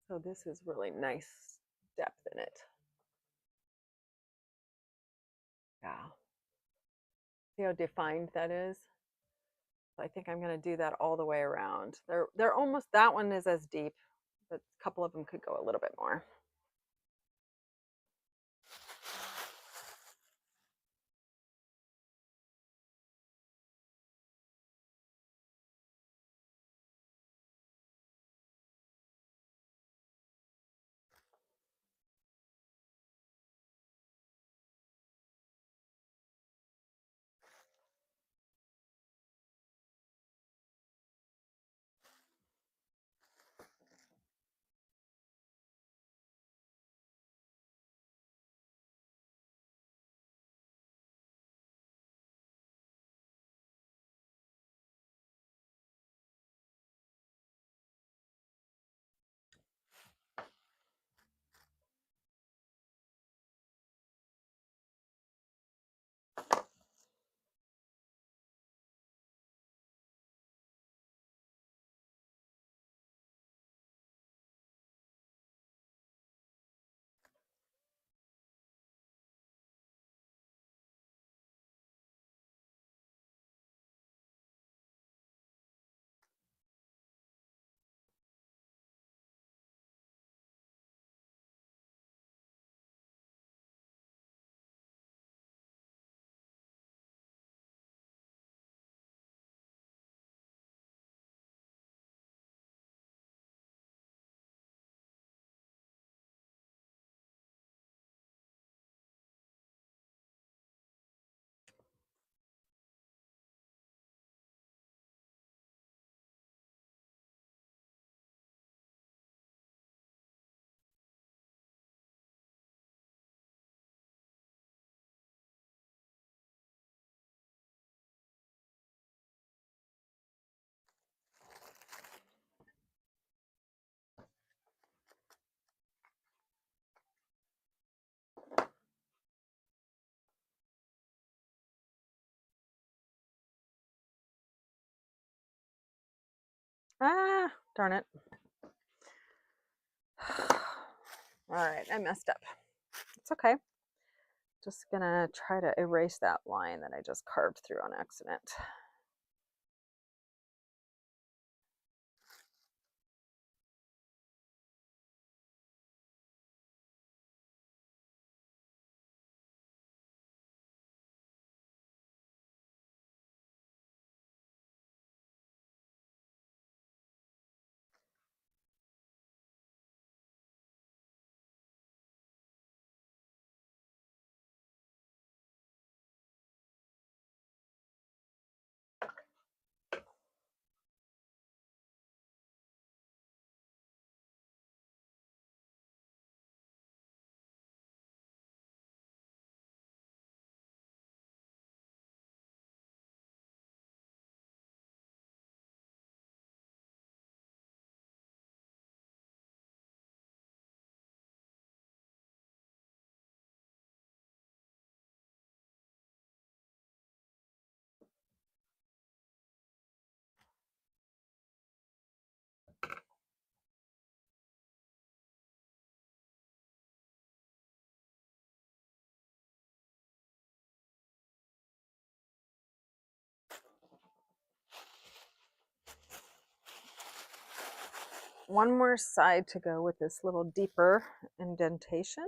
So this is really nice depth in it. Yeah. See how defined that is? So I think I'm going to do that all the way around. They're almost, that one is as deep, but a couple of them could go a little bit more. Ah, darn it. All right, I messed up. It's okay. Just gonna try to erase that line that I just carved through on accident. One more side to go with this little deeper indentation.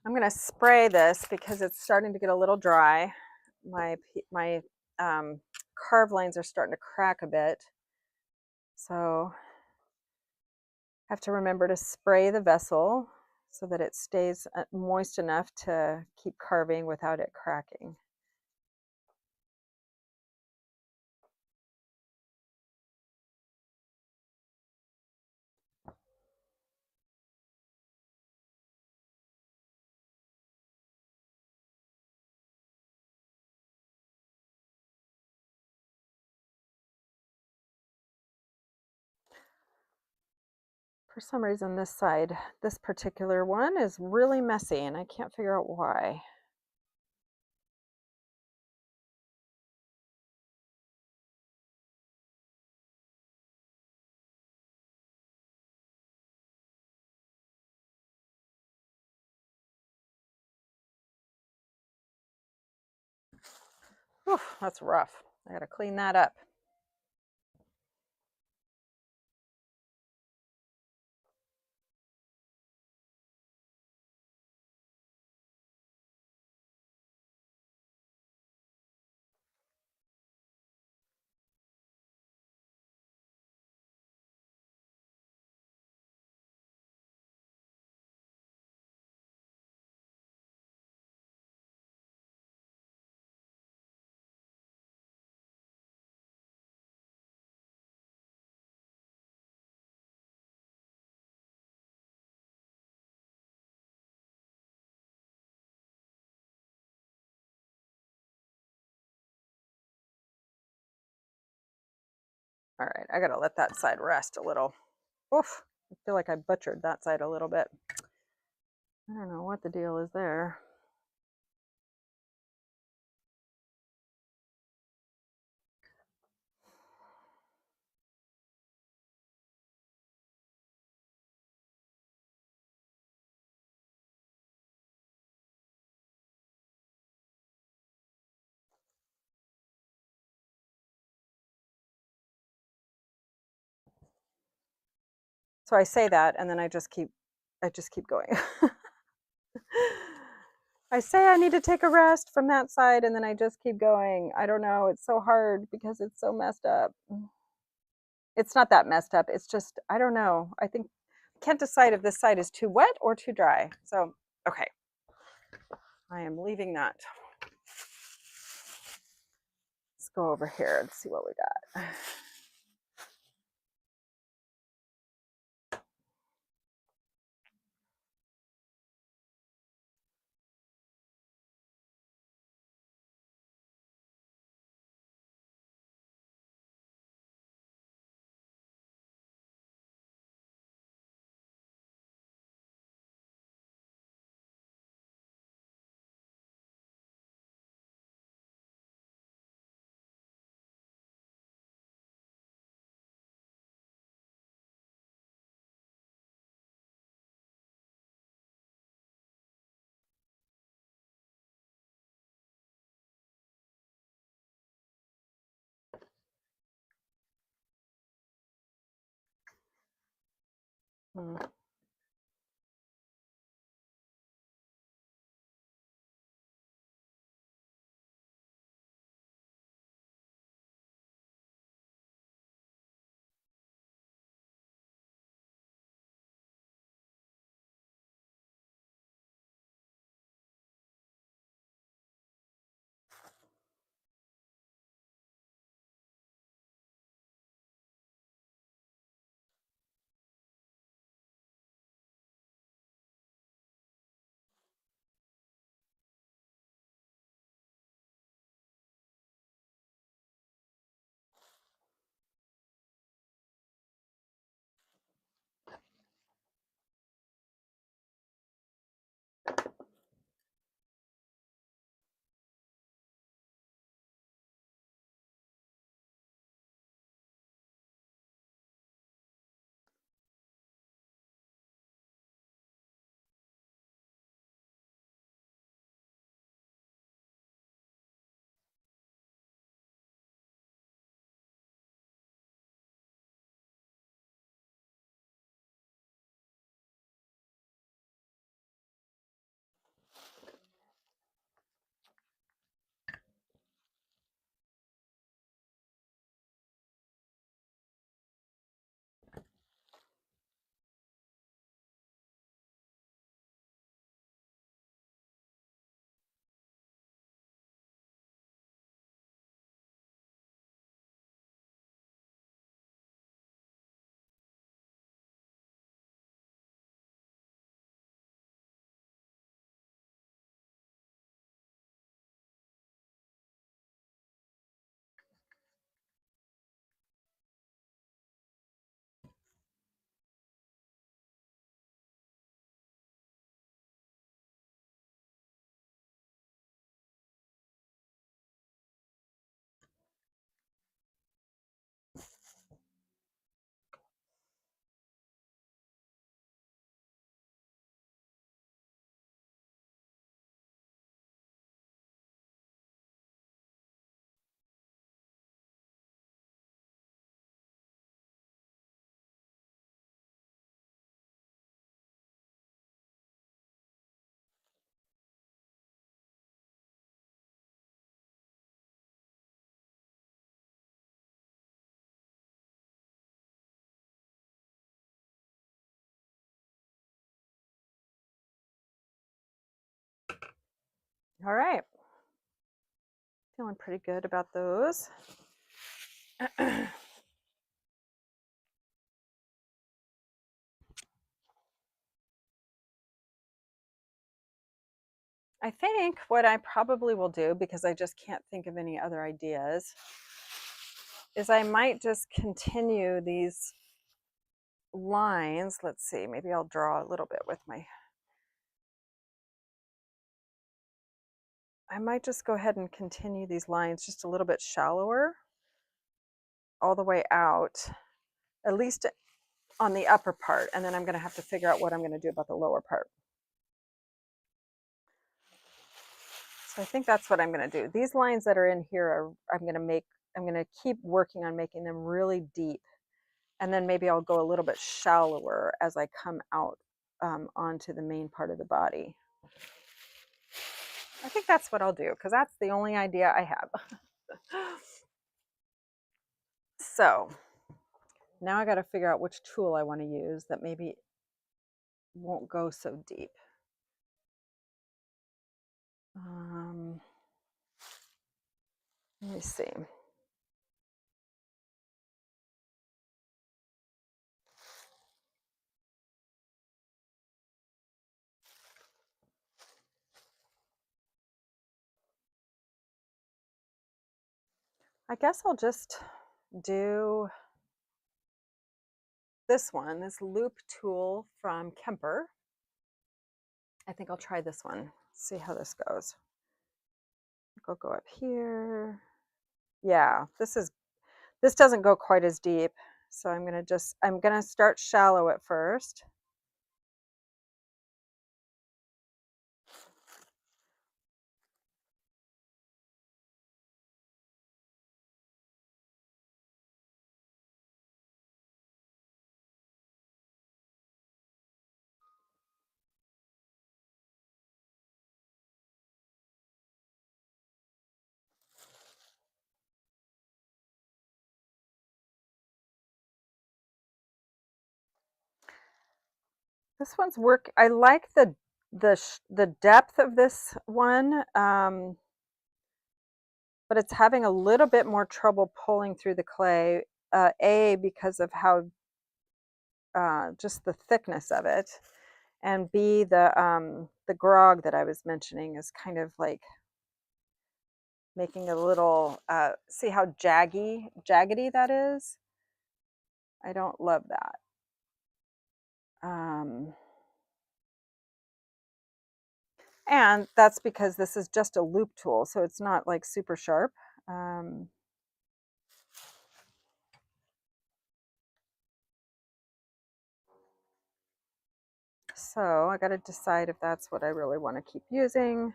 I'm going to spray this because it's starting to get a little dry. My carve lines are starting to crack a bit. So I have to remember to spray the vessel so that it stays moist enough to keep carving without it cracking. For some reason, this side, this particular one is really messy and I can't figure out why. Whew, that's rough. I gotta clean that up. All right, I gotta let that side rest a little. Oof, I feel like I butchered that side a little bit. I don't know what the deal is there. So I say that and then I just keep going. I say I need to take a rest from that side and then I just keep going. I don't know, it's so hard because it's so messed up. It's not that messed up. It's just I don't know. I think I can't decide if this side is too wet or too dry. So, okay. I am leaving that. Let's go over here and see what we got. Hmm. All right. Feeling pretty good about those. I think what I probably will do, because I just can't think of any other ideas, is I might just continue these lines. Let's see, maybe I'll draw a little bit with my, I might just go ahead and continue these lines just a little bit shallower all the way out, at least on the upper part, and then I'm going to have to figure out what I'm going to do about the lower part. So I think that's what I'm going to do. These lines that are in here are, I'm going to keep working on making them really deep, and then maybe I'll go a little bit shallower as I come out onto the main part of the body. I think that's what I'll do, because that's the only idea I have. So now I got to figure out which tool I want to use that maybe won't go so deep. Let me see. I guess I'll just do this one, this loop tool from Kemper. I think I'll try this one, see how this goes. I'll go up here. Yeah, this doesn't go quite as deep. So I'm gonna start shallow at first. This one's work. I like the depth of this one, but it's having a little bit more trouble pulling through the clay. A, because of how just the thickness of it, and B, the grog that I was mentioning is kind of like making a little. See how jaggedy that is? I don't love that. And that's because this is just a loop tool, so it's not like super sharp. So I got to decide if that's what I really want to keep using.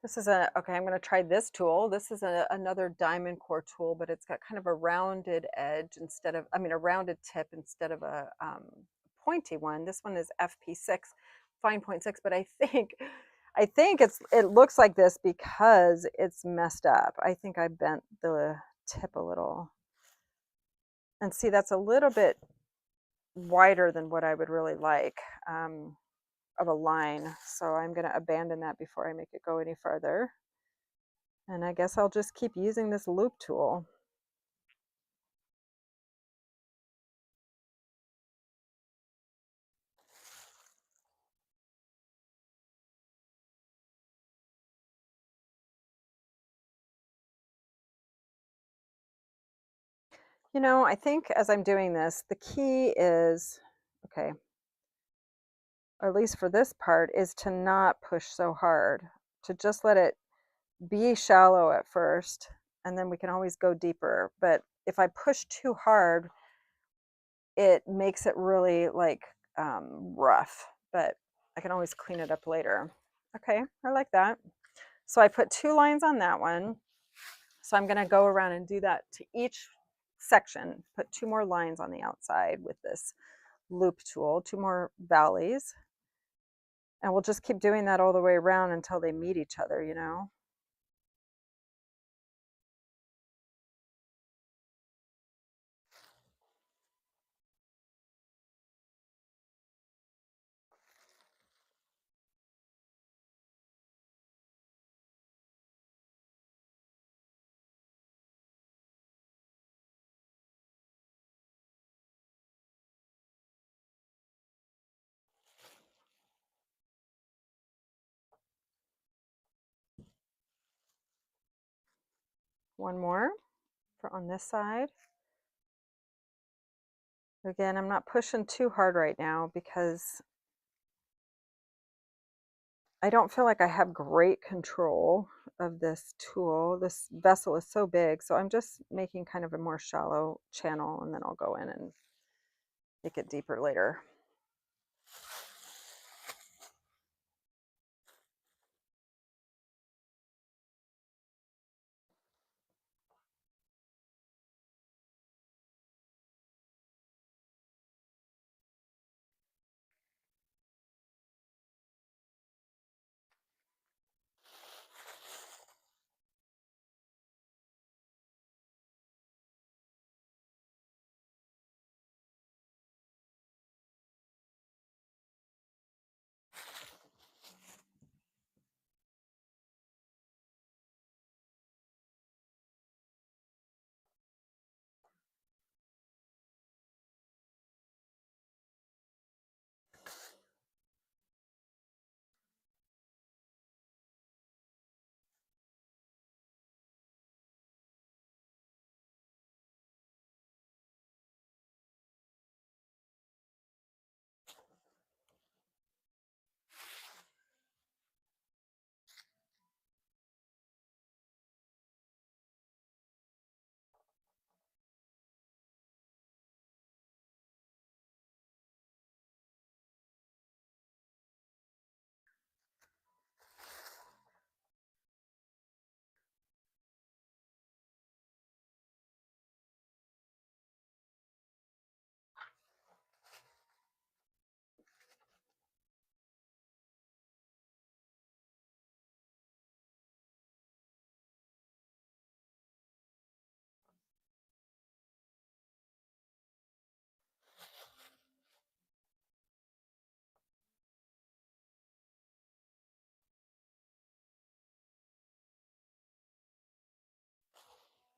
This is okay, I'm going to try this tool. This is another diamond core tool, but it's got kind of a rounded edge instead of, a rounded tip instead of a pointy one. This one is FP6, fine point 6, but I think it looks like this because it's messed up. I think I bent the tip a little. And see, that's a little bit wider than what I would really like of a line. So I'm going to abandon that before I make it go any further. And I guess I'll just keep using this loop tool. You know, I think as I'm doing this, the key is, okay, or at least for this part, is to not push so hard, to just let it be shallow at first, and then we can always go deeper. But if I push too hard, it makes it really like rough, but I can always clean it up later. Okay, I like that. So I put 2 lines on that one. So I'm going to go around and do that to each section, put 2 more lines on the outside with this loop tool, 2 more valleys. And we'll just keep doing that all the way around until they meet each other, you know? One more for on this side. Again, I'm not pushing too hard right now because I don't feel like I have great control of this tool. This vessel is so big, so I'm just making kind of a more shallow channel, and then I'll go in and make it deeper later.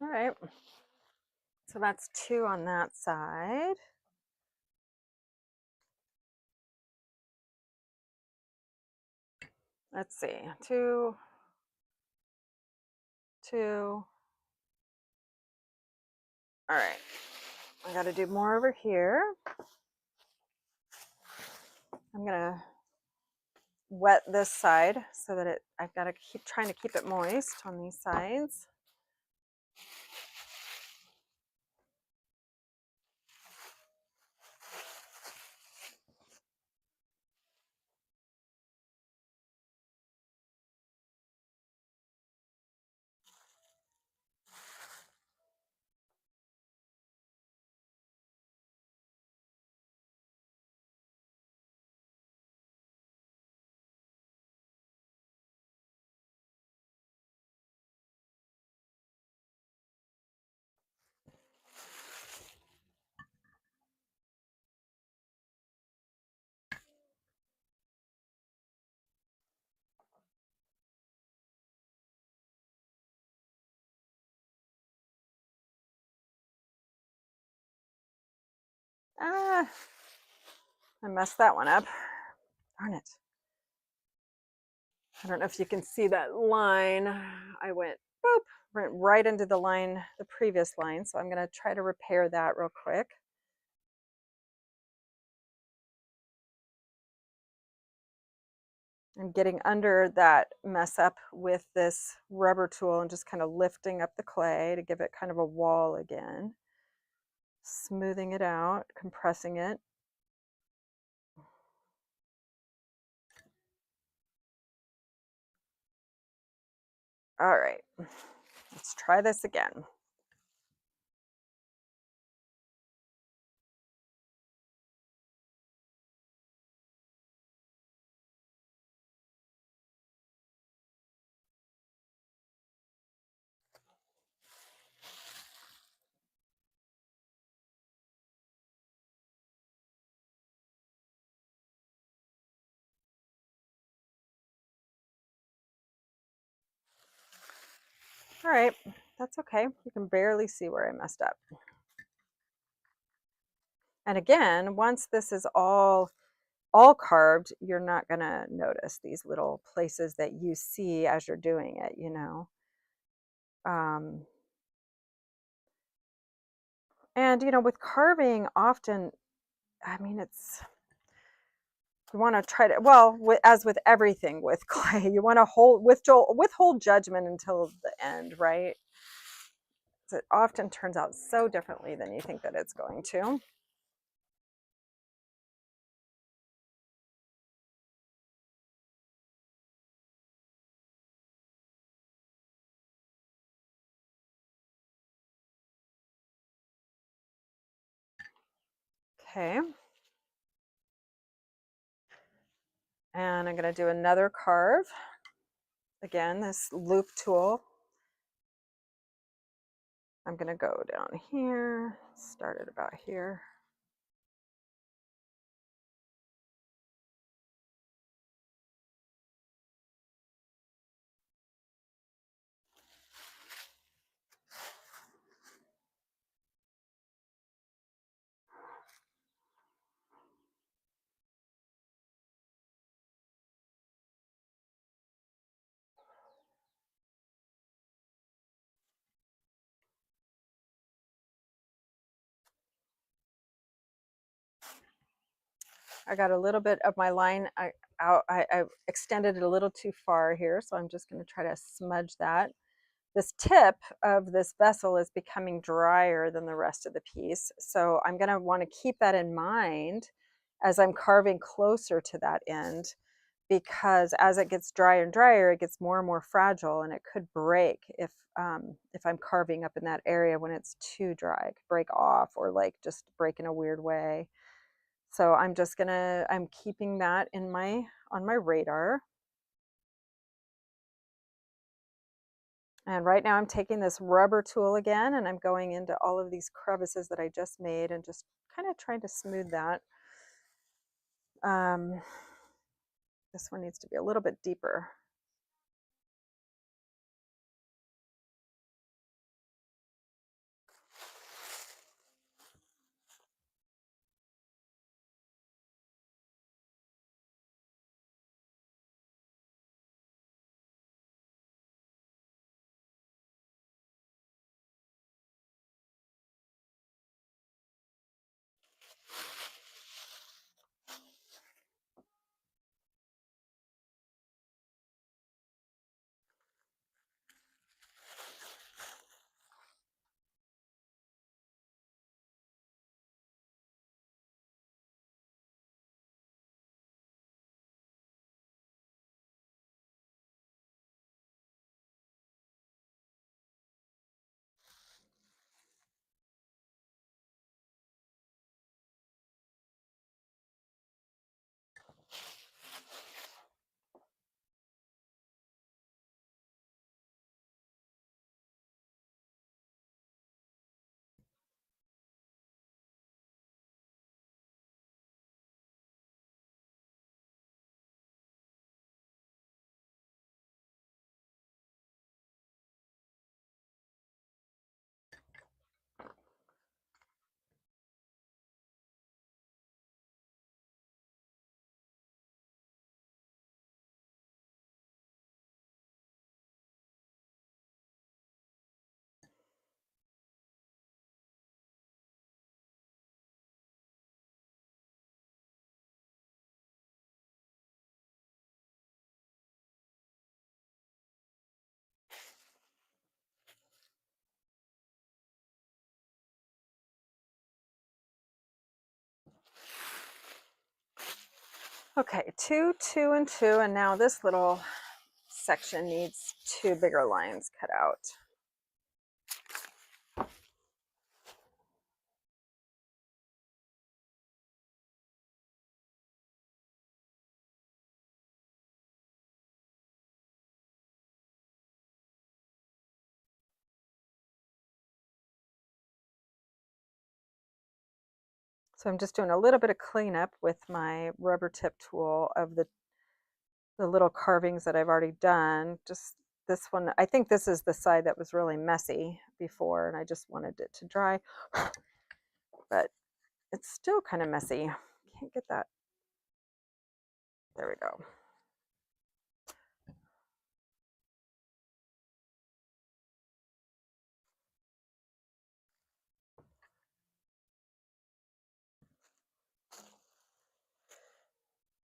All right, so that's 2 on that side. Let's see, 2, 2. All right, I got to do more over here. I'm gonna wet this side so that I've got to keep trying to keep it moist on these sides. Ah, I messed that one up. Darn it. I don't know if you can see that line. I went boop, went right into the line, the previous line. So I'm going to try to repair that real quick. I'm getting under that mess up with this rubber tool and just kind of lifting up the clay to give it kind of a wall again. Smoothing it out, compressing it. All right, let's try this again. All right, that's okay. You can barely see where I messed up. And again, once this is all carved, you're not going to notice these little places that you see as you're doing it, you know. Um, and you know, with carving, often, I mean, it's you want to try to as with everything with clay, you want to withhold judgment until the end, right? It often turns out so differently than you think that it's going to. Okay. And I'm going to do another carve. Again, this loop tool. I'm going to go down here, start it about here. I got a little bit of my line out. I extended it a little too far here, so I'm just going to try to smudge that. This tip of this vessel is becoming drier than the rest of the piece, so I'm going to want to keep that in mind as I'm carving closer to that end, because as it gets drier and drier, it gets more and more fragile, and it could break if I'm carving up in that area when it's too dry. It could break off or like just break in a weird way. So I'm keeping that in on my radar. And right now I'm taking this rubber tool again, and I'm going into all of these crevices that I just made and just kind of trying to smooth that. Um, this one needs to be a little bit deeper. Okay, two, two, and two, and now this little section needs two bigger lines cut out. So I'm just doing a little bit of cleanup with my rubber tip tool of the little carvings that I've already done. Just this one, I think this is the side that was really messy before, and I just wanted it to dry, but it's still kind of messy. Can't get that. There we go.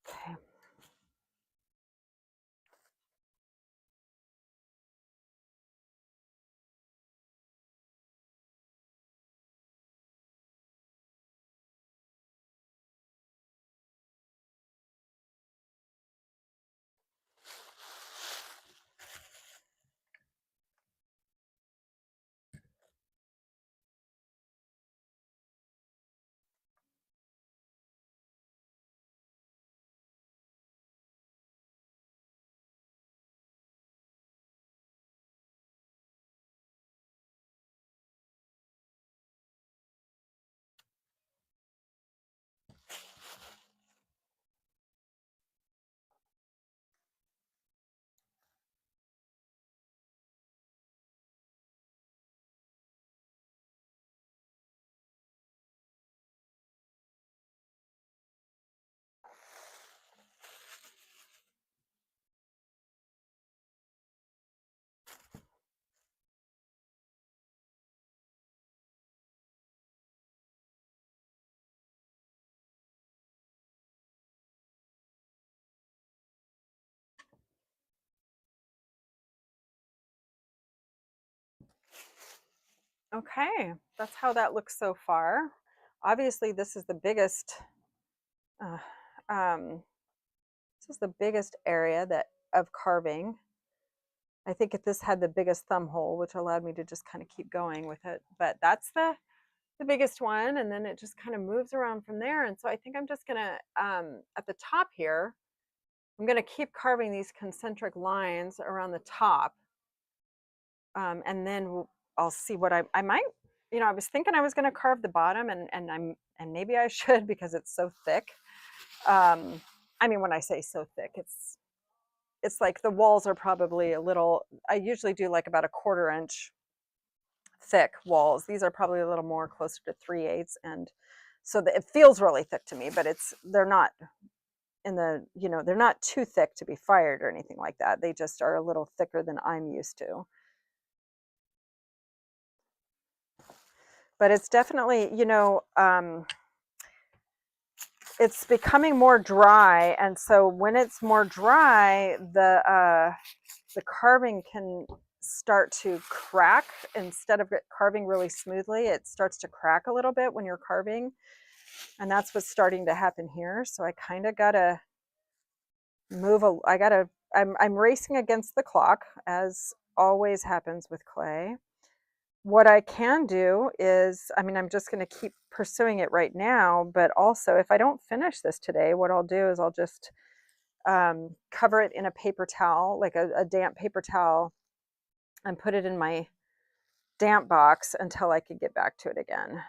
Okay. Okay, that's how that looks so far. Obviously, this is the biggest. Uh, um, this is the biggest area that of carving. I think if this had the biggest thumb hole, which allowed me to just kind of keep going with it. But that's the biggest one, and then it just kind of moves around from there. And so I think I'm just gonna at the top here, I'm gonna keep carving these concentric lines around the top, and then I'll see what I might. You know, I was thinking I was gonna carve the bottom, and maybe I should because it's so thick. I mean, when I say so thick, it's like the walls are probably a little. I usually do like about a 1/4 inch thick walls. These are probably a little more closer to 3/8, and so it feels really thick to me, but they're not in the, you know, they're not too thick to be fired or anything like that. They just are a little thicker than I'm used to. But it's definitely, you know, it's becoming more dry, and so when it's more dry, the carving can start to crack. Instead of it carving really smoothly, it starts to crack a little bit when you're carving, and that's what's starting to happen here. So I kind of gotta I gotta, I'm racing against the clock, as always happens with clay. What I can do is, I mean, I'm just going to keep pursuing it right now, but also if I don't finish this today, what I'll do is I'll just cover it in a paper towel, like a damp paper towel, and put it in my damp box until I can get back to it again.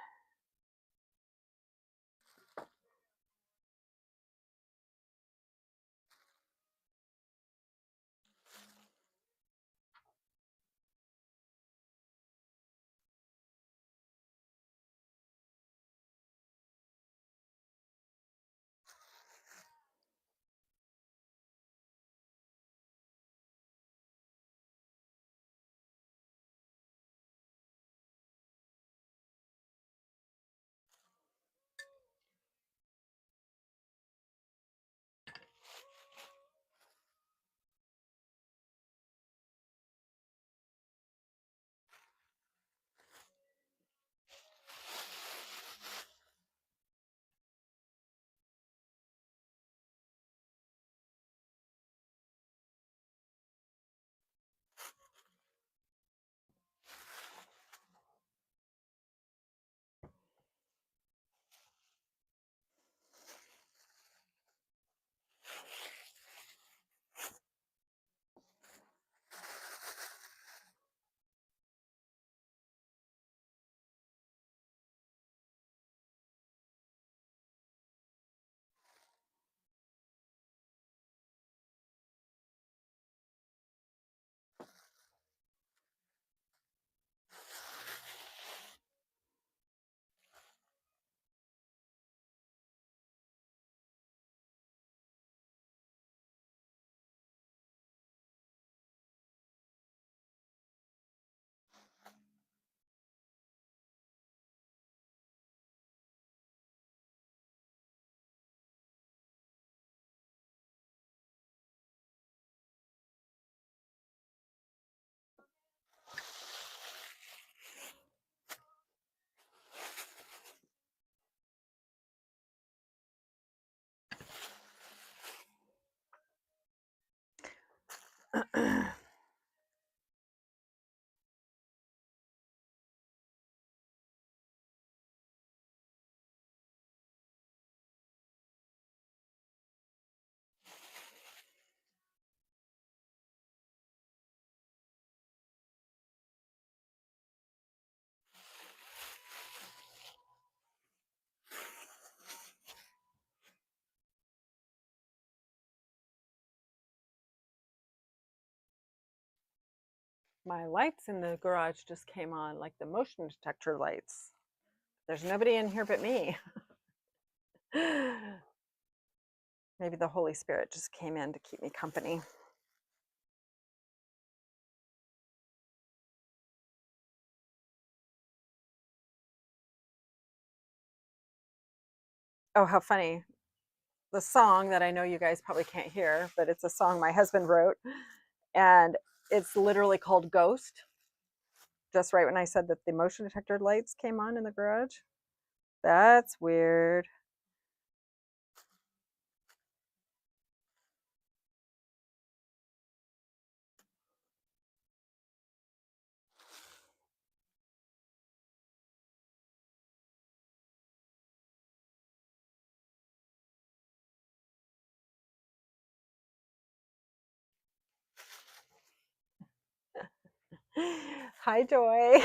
My lights in the garage just came on, like the motion detector lights. There's nobody in here but me. Maybe the Holy Spirit just came in to keep me company. Oh, how funny. The song that I know you guys probably can't hear, but it's a song my husband wrote, and it's literally called Ghost. Just right when I said that the motion detector lights came on in the garage. That's weird. Hi, Joy.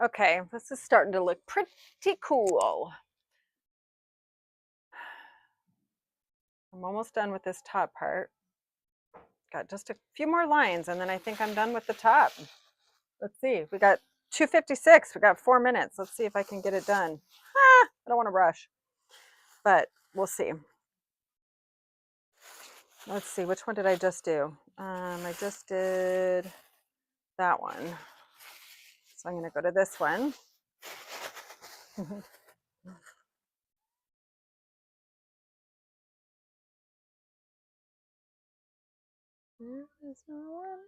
Okay, this is starting to look pretty cool. I'm almost done with this top part. Got just a few more lines and then I think I'm done with the top. Let's see, we got 2:56, we got 4 minutes. Let's see if I can get it done. I don't want to rush, but we'll see. Let's see, which one did I just do? I just did that one. So I'm going to go to this one. There's no one.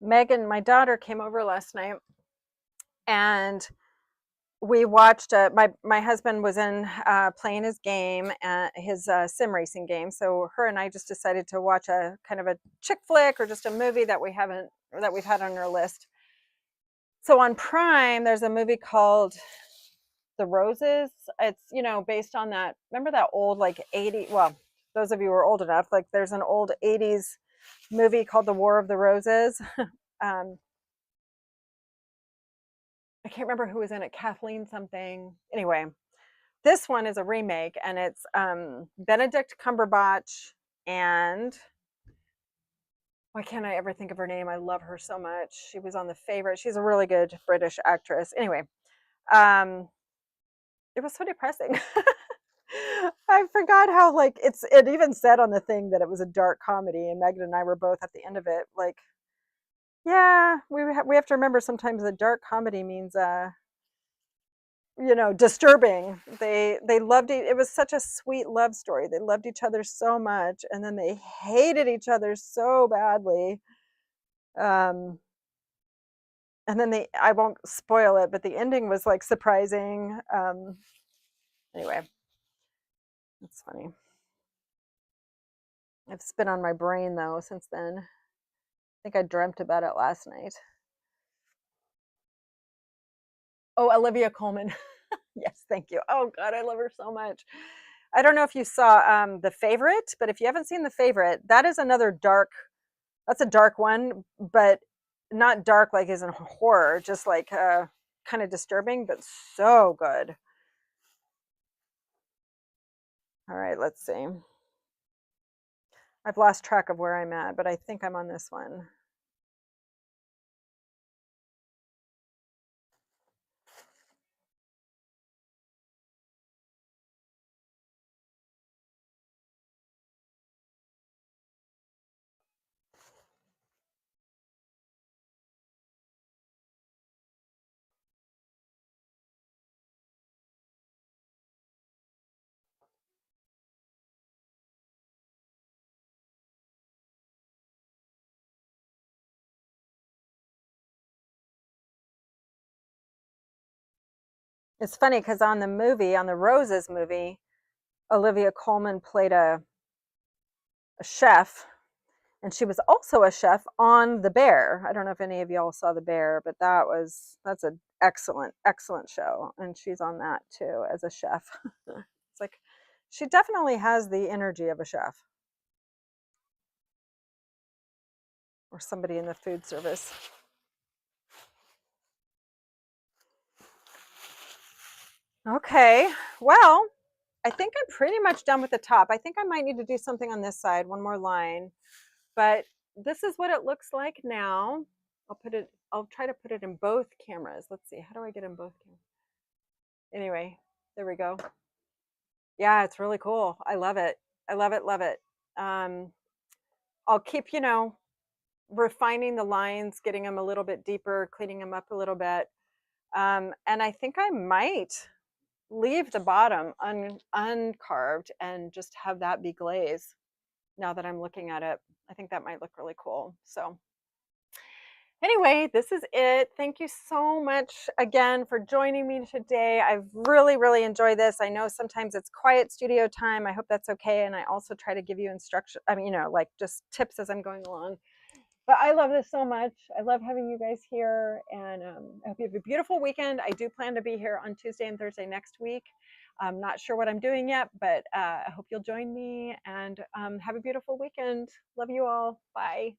Megan, my daughter, came over last night and we watched my husband was in playing his game, his sim racing game, so her and I just decided to watch a kind of a chick flick or just a movie that we've had on our list. So on Prime there's a movie called The Roses. It's, based on that, remember that old like 80, well, those of you who are old enough, like there's an old 80s movie called The War of the Roses. um, I can't remember who was in it, Kathleen something. Anyway, this one is a remake, and it's Benedict Cumberbatch and why can't I ever think of her name? I love her so much. She was on The Favorite. She's a really good British actress. Anyway, um, it was so depressing. I forgot how like it even said on the thing that it was a dark comedy, and Megan and I were both at the end of it like, yeah, we have to remember sometimes a dark comedy means disturbing. They loved it. It was such a sweet love story. They loved each other so much, and then they hated each other so badly. Um, and then I won't spoil it, but the ending was like surprising. Anyway, it's funny. It's been on my brain though since then. I think I dreamt about it last night. Oh, Olivia Colman. Yes, thank you. Oh God, I love her so much. I don't know if you saw The Favorite, but if you haven't seen The Favorite, that is another dark, that's a dark one, but not dark like as in horror, just like kind of disturbing, but so good. All right, let's see. I've lost track of where I'm at, but I think I'm on this one. It's funny because on the movie, on the Roses movie, Olivia Colman played a chef, and she was also a chef on The Bear. I don't know if any of y'all saw The Bear, but that's an excellent, excellent show, and she's on that too as a chef. It's like she definitely has the energy of a chef or somebody in the food service. Okay, well, I think I'm pretty much done with the top. I think I might need to do something on this side, one more line, but this is what it looks like now. I'll try to put it in both cameras. Let's see, how do I get in both cameras? Anyway, there we go. Yeah, it's really cool. I love it. I love it, love it. Um, I'll keep, refining the lines, getting them a little bit deeper, cleaning them up a little bit. And I think I might leave the bottom uncarved and just have that be glaze now that I'm looking at it. I think that might look really cool. So anyway, this is it. Thank you so much again for joining me today. I've really, really enjoyed this. I know sometimes it's quiet studio time. I hope that's okay. And I also try to give you instruction. I mean, like just tips as I'm going along. But I love this so much. I love having you guys here. And I hope you have a beautiful weekend. I do plan to be here on Tuesday and Thursday next week. I'm not sure what I'm doing yet, but I hope you'll join me and have a beautiful weekend. Love you all. Bye.